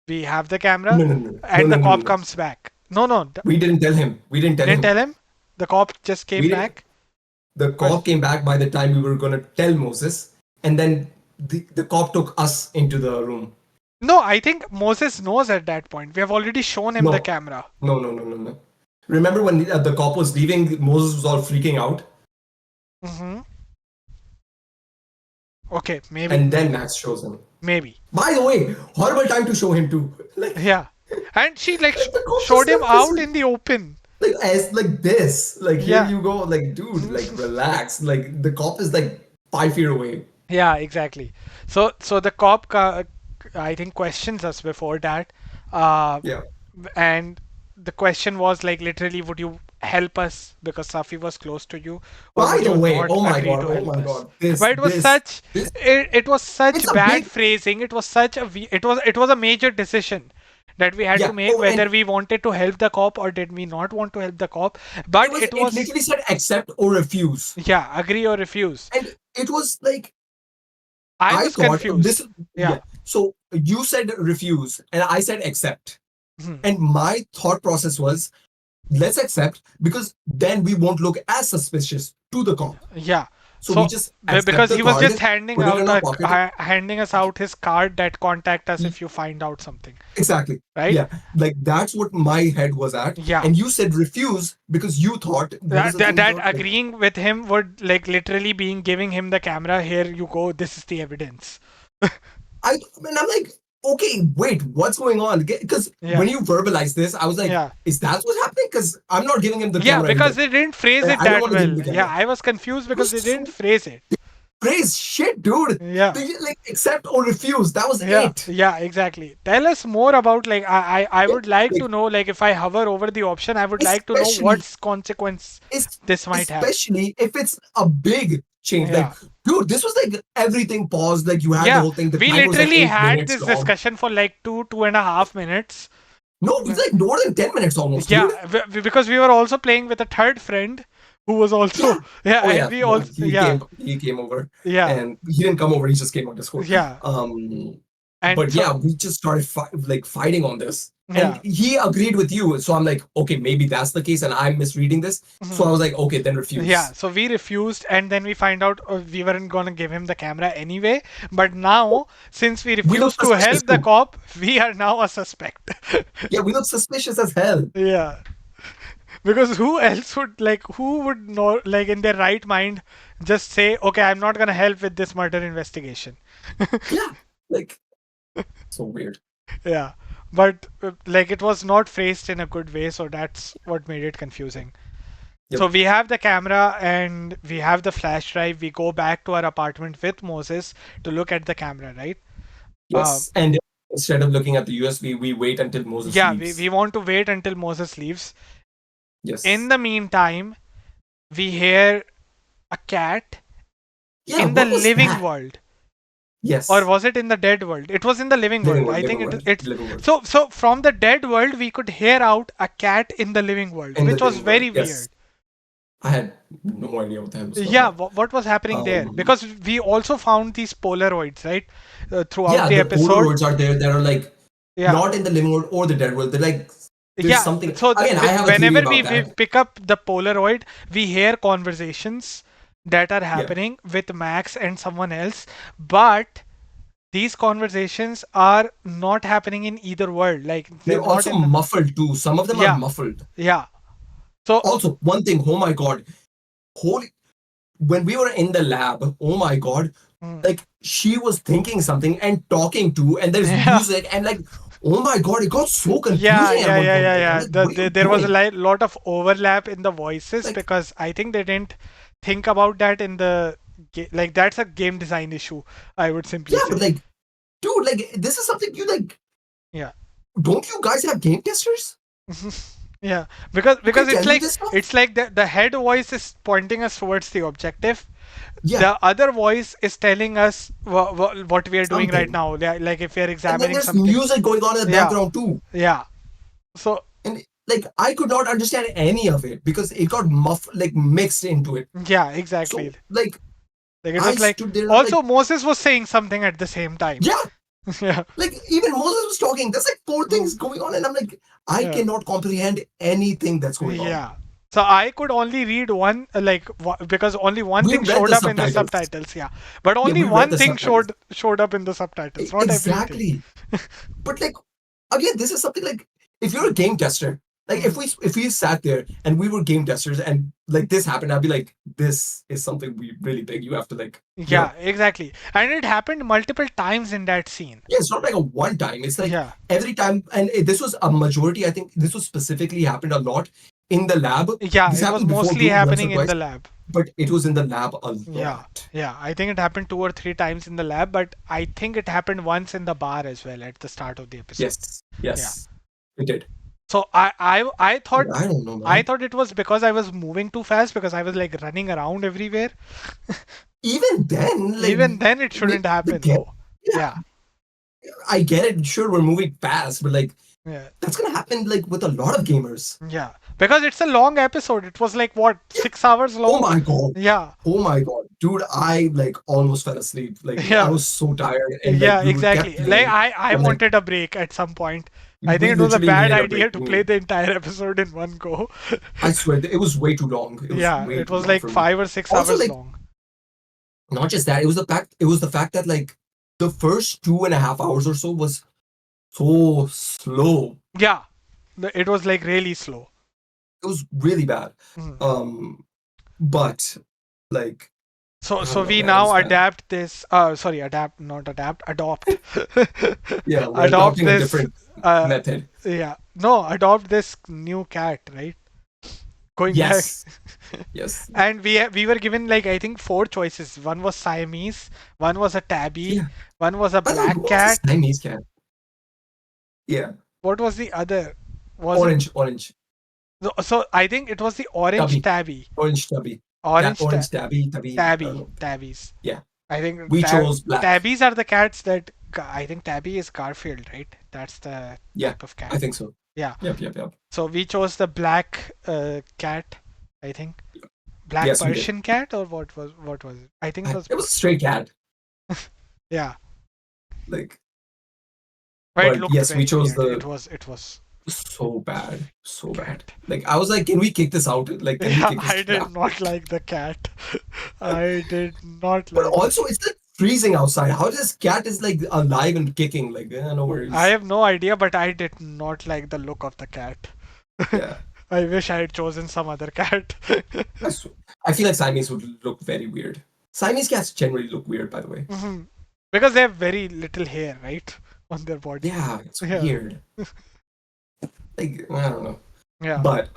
we have the camera, no, no, no, no, and no, the no, no, cop no. comes back. No, no, We didn't tell him. We didn't we tell didn't him. tell him. The cop just We came didn't. back. The cop came back by the time we were gonna tell Moses, and then the cop took us into the room. No, I think Moses knows at that point. We have already shown him the No, camera. no. Remember when the cop was leaving, Moses was all freaking out, Mm-hmm. Okay, maybe, and then maybe, Max shows him. maybe. By the way, horrible time to show him too. Yeah. And she like Like the cop showed just him left this out in the open. like as like this. Like here Yeah. you go. Like dude, like relax. Like the cop is like 5 feet away. Yeah, exactly. So the cop, I think, questions us before that, uh, Yeah. and the question was like literally, would you help us because Safi was close to you, or By would the you way, not agree to oh help my us? god, But this, it was it's such a bad big, phrasing. It was such a it was a major decision that we had to yeah. make Oh, whether and we wanted to help the cop or did we not want to help the cop. But it it was, literally said accept or refuse, yeah, agree or refuse. and it was like I I was thought this, confused. yeah. Yeah. So you said refuse, and I said accept, Mhm. and my thought process was let's accept because then we won't look as suspicious to the cop. Yeah. So we So just accept because the he was card, just handing put it out in our pocket. handing us out his card that contact us if you find out something, Exactly. right? Yeah. Like that's what my head was at. Yeah. And you said refuse because you thought what was the thing you That thought? Like, agreeing with him would like literally being giving him the camera. Here you go. This is the evidence. and I'm like, okay, wait, what's going on? Because Yeah. when you verbalize this, I was like, Yeah. is that what's happening? Because I'm not giving him the Yeah, camera because either. they didn't phrase it I don't that want to give him well. the Yeah, camera. I was confused It because was they didn't so phrase it. praise shit, dude. Yeah. Like accept or refuse. That was Yeah, it. yeah, exactly. Tell us more about like I Yeah. would like Like to know like if I hover over the option, I would like to know especially what's consequence es- this might have. especially if it's a big change. Like, Yeah. dude, this was like everything paused. Like you had the Yeah, whole thing. The we time was like literally 8 minutes had this long. discussion for like 2.5 minutes. No, it was like more than 10 minutes almost, dude. Yeah, because we were also playing with a third friend who was Yeah. also yeah, Oh and yeah. we also yeah, He came over, yeah, and he didn't come over. He just came on Discord. yeah, and But so yeah, we just started fighting on this, and yeah. he agreed with you. So I'm like, okay, maybe that's the case, and I'm misreading this. So I Mhm. was like, okay, then Yeah, refuse. so we refused, and then we find out we weren't gonna give him the camera anyway. But now, since we We look refused to suspicious help the too. cop, we are now a suspect. Yeah, we look suspicious as hell. Yeah, because who else would like, who would know, like in their right mind, just say, okay, I'm not gonna help with this murder investigation. Yeah, like so weird. Yeah, but like it was not phrased in a good way, so that's what made it confusing. So Yep. we have the camera and we have the flash drive. We go back to our apartment with Moses to look at the camera, right? Um, Yes, and instead of looking at the USB, we wait until Moses yeah, leaves. we want to wait until Moses leaves. In Yes. the meantime, we hear a cat Yeah. in the What was living that? world. Or Yes. was it in the dead world? It was in the living Living world. world. I think Living world. it's Living world. so from the dead world we could hear out a cat in the living world, In the which was living world. very Yes. weird. I had no idea what the hell was going Yeah, on. what was happening there? Um. Because we also found these Polaroids, right? Throughout Yeah, the the episode. Polaroids are there that are like Yeah. not in the living world or the dead world. They're like there's Yeah, something. so Again, I have a theory whenever about we that. pick up the Polaroid, we hear conversations that are Yeah. happening with Max and someone else, but these conversations are not happening in either world. Like They're they're not also in the. muffled too. Some of them are Yeah, muffled. yeah. So, Also, one thing, oh my god, holy when we were in the lab, oh my god, mm, like she was thinking something and talking to, and there's yeah, music, and like, oh my god, it got so yeah, confusing at yeah, one yeah, point. yeah, Like, I'm yeah. like, what are you There was a doing? lot of overlap in the voices Like, because I think they didn't think about that in the like that's a game design issue, I would simply yeah, but say. like, dude, like, this is something you like. Yeah. Don't you guys have game testers Yeah, who can because tell you this stuff? it's like the head voice is pointing us towards the objective. Yeah, The other voice is telling us what we are doing right something. now. Like if we are And then examining there's something. music going on in the Yeah, background too. yeah. So And like, I could not understand any of it because it got like mixed into it. yeah, exactly. So like, Like it I was like stood there like, also Moses was saying something at the same time. yeah, Yeah, like even Moses was talking. There's like four things going on, and I'm like, I yeah, cannot comprehend anything that's going on. yeah. So I could only read one, because only one We thing read showed the up in the subtitles. subtitles. Yeah, but Yeah, only we read one the thing subtitles. showed up in the subtitles, not everything. Exactly. But like again, this is something like if you're a game tester, like Mhm. if we sat there and we were game testers and like this happened, I'd be like, this is something really big. You have to like, Yeah, exactly. And it happened multiple times in that scene. yeah, it's not like a one time. It's like Yeah. every time, and this was a majority. I think this was specifically happened a lot in the lab. Yeah, This it was happened before mostly Doom once or happening in twice, the lab. but it was in the lab a Yeah. lot. Yeah, I think it happened 2 or 3 times in the lab, but I think it happened once in the bar as well at the start of the episode. Yes, Yeah. yes, it did. So I But thought I don't know, man. it was because I was moving too fast because I was like running around everywhere. Even then, like Even then it shouldn't the happen game, though. yeah, Yeah. I get it. Sure, we're moving fast, but like Yeah. that's gonna happen like with a lot of gamers. Yeah. Because it's a long episode. It was like what, Yeah. 6 hours Oh long? my god. Yeah. Oh my god, dude! I like almost fell asleep. Like I Yeah. was so tired, and like Yeah, we kept exactly. Like playing. I And, like wanted a break at some point. I we think it was a literally bad needed a break. idea to play the entire episode in one go. I swear, it was way too long. It was Yeah, way it too was long like for me. 5 or 6 Also, hours like long. not just that, it was the fact. It was the fact that like the first 2.5 hours or so was so slow. Yeah, it was like really slow. It was really bad. Mhm. But like So I don't know, we man. It was now bad. adapt this. Sorry, adapt, not adapt. Adopt. Yeah, we're Adopt adopting a this. different Uh, method. yeah. No, adopt this new cat, right? Going back. Yes, yes, And we were given like I think 4 choices. One was Siamese, one was a tabby, yeah. one was a I thought black what was cat. the Siamese cat? Yeah, What was the other? Was it? orange, orange, So I think it was the orange tubby, tabby. orange tubby, Orange orange tabby, tubby. I don't know. tabbies. Yeah, I think we chose black. tabbies are the cats that I think tabby is Garfield, right? That's the Yeah, type of cat. I think so. Yeah. Yep. So we chose the black cat, I think. Black Yes, we did. Persian cat or what was it? I think it was It was a stray cat. yeah. Like, But it but looked yes, we very chose weird. the It was so bad, so bad. cat. Like I was like, can we kick this out? Like, can we Yeah, kick this I cat out? did not like the cat. I did not But like the also, it's like freezing outside. How this cat is like alive and kicking? Like, no I worries. have no idea, but I did not like the look of the cat. Yeah, I wish I had chosen some other cat. I, sw- I feel like Siamese would look very weird. Siamese cats generally look weird, by the way. Mhm. Because they have very little hair, right? On their body. Yeah, it's Yeah. weird. Like, I don't know. Yeah. But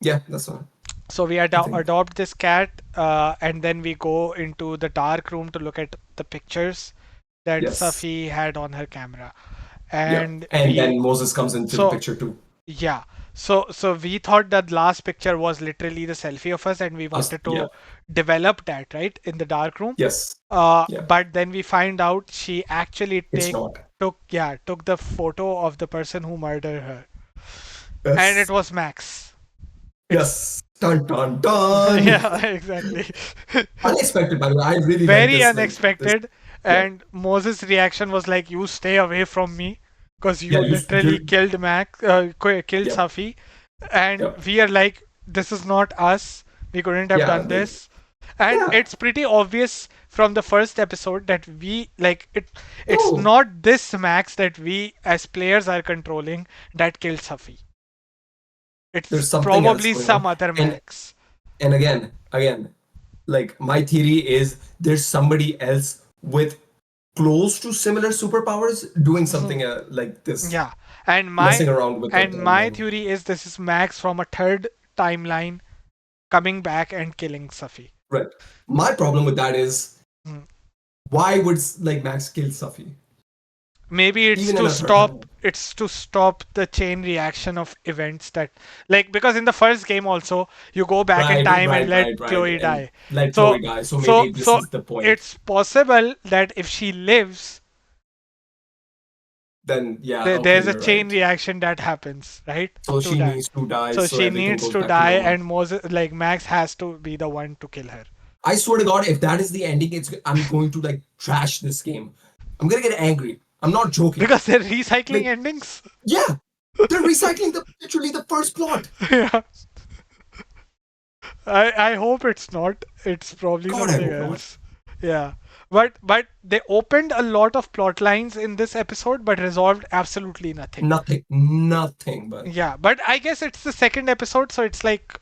yeah, that's fine. So we I think. adopt this cat, and then we go into the dark room to look at the pictures that Yes. Safi had on her camera. Yeah. And And then Moses comes into the so picture too. yeah. So we thought that last picture was literally the selfie of us, and we Us, wanted yeah. to develop that, right, in the dark room. Yes. Yeah. But then we find out she actually It's not. took the photo of the person who murdered her, Yes. and it was Max. Yes. Dun dun dun. Yeah, exactly. Unexpected, by the way. I really like Very this. unexpected. And Moses' reaction was like, "You stay away from me, because you Yeah, literally you- killed killed Yeah. Safi." And Yeah. we are like, "This is not us. We couldn't have Yeah, done like- this." And Yeah. it's pretty obvious from the first episode that we like it. It's No. not this Max that we as players are controlling that killed Safi. It's There's something probably else going some on. other Max. And again, like my theory is there's somebody else with close to similar superpowers doing something like this. Yeah, and Messing around with the my timeline. theory is this is Max from a third timeline coming back and killing Safi. Right. My problem with that is Hmm. why would like Max kill Safi? Maybe it's Even in to a third stop timeline. it's to stop the chain reaction of events that like because in the first game also you go back in time and let Chloe die. Let So- Chloe die. So maybe this is the point. It's possible that if she lives, Then yeah, there's a you're chain right. reaction that happens, right? So to she die. needs to die. So she everything needs goes to back die, normal. and Moses, like Max, has to be the one to kill her. I swear to God, if that is the ending, I'm going to like trash this game. I'm gonna get angry. I'm not joking. Because they're recycling Like- endings. Yeah, They're recycling literally the first plot. Yeah. I hope it's not. It's probably God, I something hope not. else. Yeah. But they opened a lot of plot lines in this episode, but resolved absolutely nothing. Nothing. But Yeah, but I guess it's the second episode, so it's like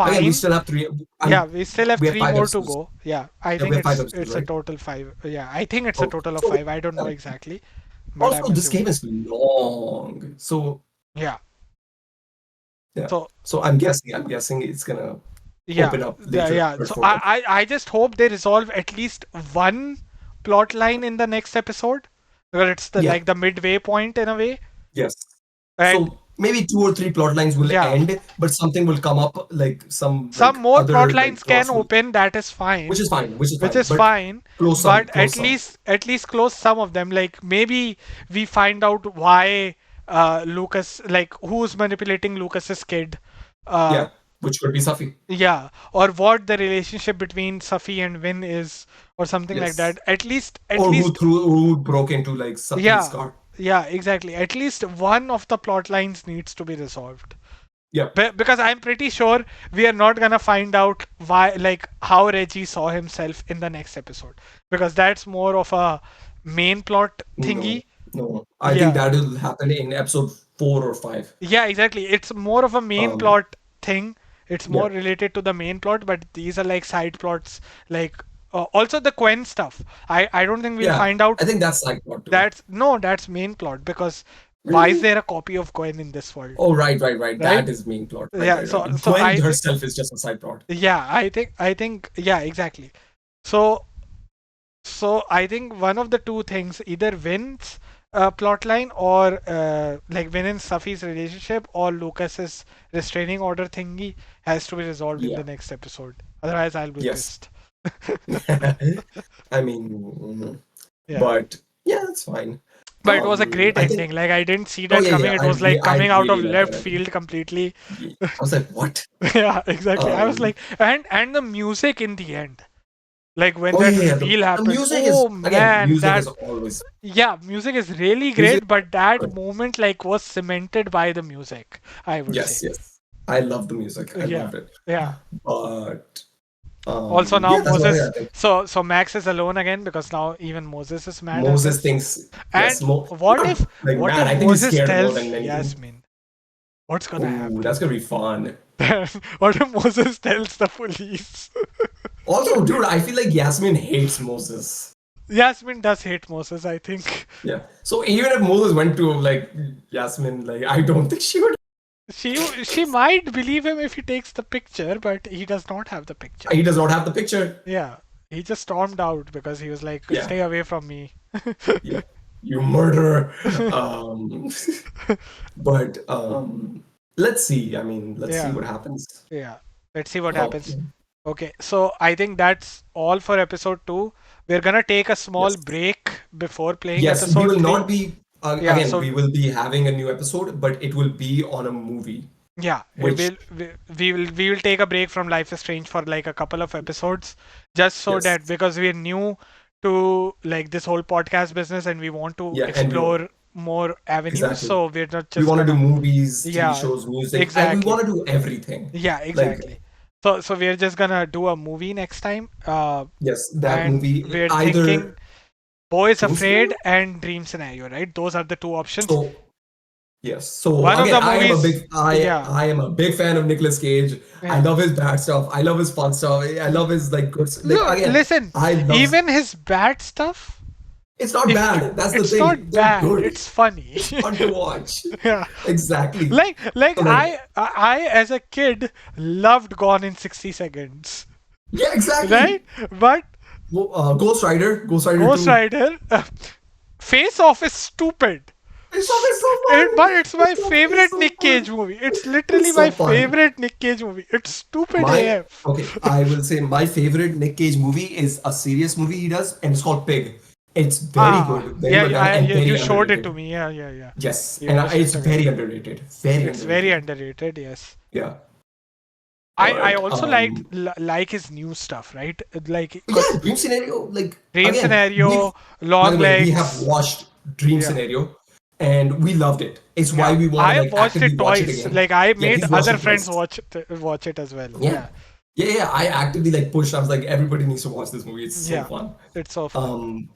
again, we fine. still have three. Yeah, we still have We have three five more to episodes. go. Yeah, I Yeah, we think have five it's episodes, it's a right? total five. Yeah, I think it's a Okay. total of So five. I don't know exactly, but I'm also, this game assuming. is long. So Yeah. yeah. So So I'm guessing it's gonna yeah, open up later, yeah. third, So fourth episode. I just hope they resolve at least one plot line in the next episode, because it's the Yeah. like the midway point in a way. Yes. And So maybe two or three plot lines will yeah, end, but something will come up, like some some like more plot other like lines can plots will, open. That is fine. which is fine, which is Which fine. is But fine, but close some. at least close some of them. Like maybe we find out why Lucas, like who's manipulating Lucas's kid. Uh, Yeah, which could be Safi. yeah, or what the relationship between Safi and Vin is, or something like Yes. that. At Or least, who broke into like Safi's yeah, car. yeah, exactly. At least one of the plot lines needs to be resolved. Yeah. Because I'm pretty sure we are not gonna find out why, like how Reggie saw himself in the next episode, because that's more of a main plot No, thingy. no. I think Yeah, that will happen in episode 4 or 5. yeah, exactly. It's more of a main Um, plot thing. It's yeah. more related to the main plot, but these are like side plots. Like also the Quen stuff. I don't think we'll Yeah. find out. I think that's side plot too. That's no, that's main plot, because why is Really? there a copy of Gwen in this world, Oh, right. right? That is main plot. Yeah. Right. So Gwen I think, herself is just a side plot. yeah, I think yeah, exactly. So I think one of the two things, either Vin's plotline, or like Vin and Safi's relationship, or Lucas's restraining order thingy, has to be resolved in Yeah. the next episode. Otherwise, I'll be Yes. pissed. I mean, Yeah. but yeah, that's fine. But it was a great I think. ending. Like I didn't see Oh that yeah, coming. yeah. It was like I coming out of really like that left ending. field completely. I was like, what? Yeah, exactly. I was Um. like, and the music in the end, like when Oh that yeah. reveal The happened. music is Oh again. man, Music that is always yeah, music is really music. great, but that Good. moment like was cemented by the music, I would say. Yes. I love the music. I Yeah, love it. yeah. But Also now yeah, that's what Moses, I think. so Max is alone again, because now even Moses is mad at Moses this. thinks yes. And Not like what mad. if I think he's Moses scared more tells than anything. Yasmin? What's gonna Ooh, that's happen? gonna be fun. What if Moses tells the police? Also, dude, I feel like Yasmin hates Moses. Yasmin does hate Moses, I think. Yeah. So even if Moses went to like Yasmin, like I don't think she would. She might believe him if he takes the picture, but he does not have the picture. He does not have the picture. Yeah, he just stormed out because he was like, Yeah. "Stay away from me." Yeah. You murderer. But let's see. I mean, let's see Yeah, what happens. yeah. Let's see what Oh, happens. Okay, so I think that's all for episode 2. We're gonna take a small yes. break before playing Yes, we episode will 3. not be Yeah, again, so we will be having a new episode, but it will be on a movie. yeah, Which we will take a break from Life is Strange for like a couple of episodes, just so yes. that, because we're new to like this whole podcast business and we want to Yeah, and explore more avenues, exactly. so we're not We just want to do gonna movies, TV yeah, shows, music. We exactly. want to do everything. Yeah, Like exactly. So we're just gonna do a movie next time. yes, that And movie we're either thinking Boy is True Afraid Story. and Dream Scenario, right? Those are the two options. So yes. So One of again, the movies, yeah, I am a big fan of Nicolas Cage. I yeah. love his bad stuff. I love his fun stuff. I love his like good like No, again. listen, I love even his bad stuff, it's not if bad. That's the it's thing. not They're bad, good. it's funny. It's fun to watch. Yeah. Exactly. Like So like I as a kid loved Gone in 60 Seconds, yeah, exactly. right? But Ghost Rider. Ghost Rider Ghost 2. Rider, Face Off is stupid. It's always so fun. But it's my It's favorite so Nick fun. Cage movie. It's literally It's so my fun. favorite Nick Cage movie. It's stupid My AF. okay, I will say my favorite Nick Cage movie is a serious movie he does, and it's called Pig. It's very good, very Yeah, well done, and very you showed it to underrated. me. Yeah. Yes, You and just it's took it. very underrated. Very It's very underrated. underrated, yes. Yeah, I but also like his new stuff, right? Like, yeah, Dream Scenario. Like Dream again, Scenario, by the Long way, we have Legs. watched Dream Yeah. Scenario. and we loved it. It's why Yeah, we want I to have like watched actively it watch it twice. again. Like I Yeah, made he's watched other it friends twice. watch it as well. Yeah. Yeah, Yeah, I actively like pushed. I was like, everybody needs to watch this movie. It's so yeah, fun. it's so fun. Um,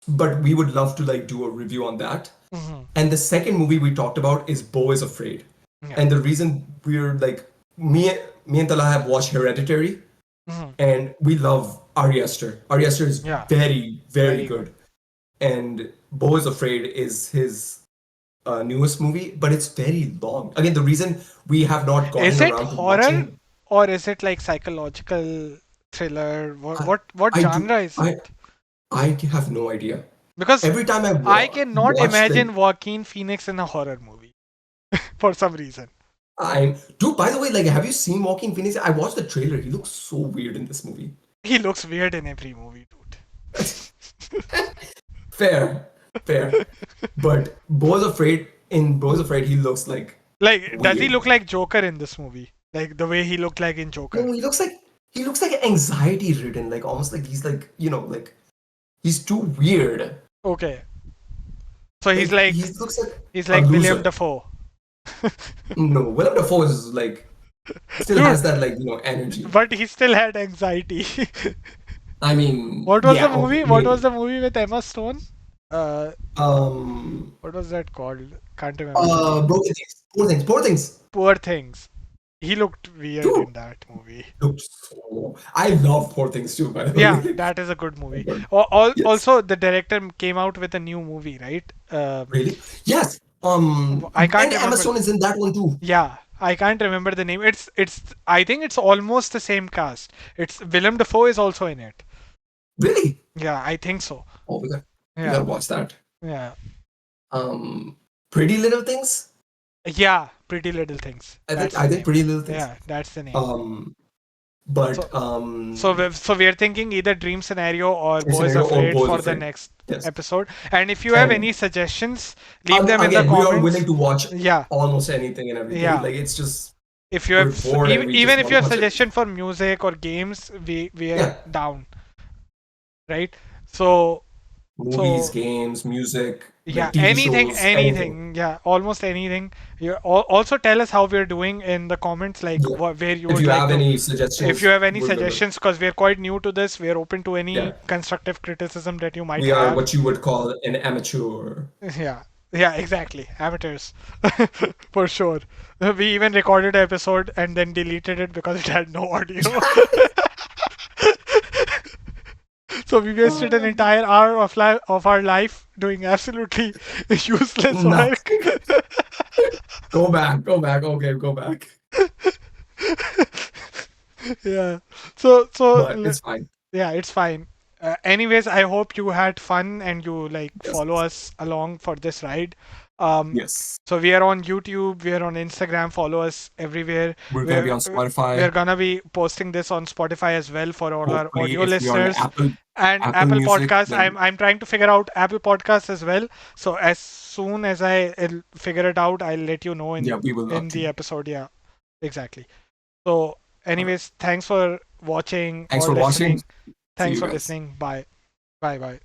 but we would love to like do a review on that. Hmm. And the second movie we talked about is Beau is Afraid. Yeah. And the reason we're like me and Talha have watched Hereditary, Hmm. and we love Ari Aster. Ari Aster is Yeah, very, very very good. good. And Beau is Afraid is his newest movie, but it's very long. Again, the reason we have not gotten Is it around to horror watching, or is it like psychological thriller? What I, what I do, genre is it? I have no idea. Because Every time I I cannot watch imagine like Joaquin Phoenix in a horror movie for some reason. I dude. By the way, like, have you seen Walking Phoenix? I watched the trailer. He looks so weird in this movie. He looks weird in every movie, Fair, fair. But Bo's Afraid in Bo's Afraid, he looks like Like, does he look weird. like Joker in this movie? Like the way he looked like in Joker? No, he looks like anxiety ridden, like almost like he's like like he's too weird. Okay, so Like he looks like he's a like William loser. Dafoe. No, Willem Dafoe is like still Dude, has that like energy. but he still had anxiety. I mean, What was the yeah, okay, movie? What was maybe. the movie with Emma Stone? Uh, Um, what was that called? Can't remember the name. Broken Things, Poor Things. Poor Things. He looked weird Dude, in that movie. looked so. I love Poor Things too, by the Yeah, way. that is a good movie. But yes, Also, the director came out with a new movie, right? really, yes. I can't And Emma remember. Stone is in that one too. Yeah, I can't remember the name. It's. I think it's almost the same cast. It's Willem Dafoe is also in it. Really? Yeah, I think so. Oh, we Yeah, gotta watch that. yeah, Pretty Little Things. yeah. Pretty Little Things. That's I the think name. Pretty Little Things. Yeah, that's the name. Um, but So we're thinking either Dream Scenario or Boys Scenario or Afraid Bo's for the Afraid. next Yes. episode. And if you have And any suggestions, leave them in the again, we are willing comments. to watch Yeah, almost anything and everything. yeah. Like it's just If you we're have bored and we just even if want you to have watch it. suggestion for music or games, we are Yeah, down, right? So movies, so games, music, yeah, like TV shows, anything. yeah, almost anything. You also tell us how we're doing in the comments, like Yeah. where you If would you like have to. any If you suggestions, have any we're gonna. suggestions, because we're quite new to this, we're open to any Yeah, constructive criticism that you might we are have. what you would call an amateur. Yeah, yeah, exactly. Amateurs, for sure. We even recorded an episode and then deleted it because it had no audio. So we wasted an entire hour of our life doing absolutely useless work. Nothing. Go back. Okay, go back. Yeah. But it's fine. Yeah, it's fine. Anyways, I hope you had fun and you like Yes. follow us along for this ride. Um, Yes. so we are on YouTube, we are on Instagram, follow us everywhere. We're gonna be We're on we're Spotify. gonna be posting this on Spotify as well for all our Hopefully, audio if you're on listeners and Apple Apple Music, Podcasts. then I'm trying to figure out Apple Podcasts as well. So as soon as I'll figure it out, I'll let you know yeah, we will in the update. episode. Yeah, exactly. So All right. anyways, thanks for watching Thanks or for watching. listening. See Thanks you for guys. listening. Bye. Bye bye.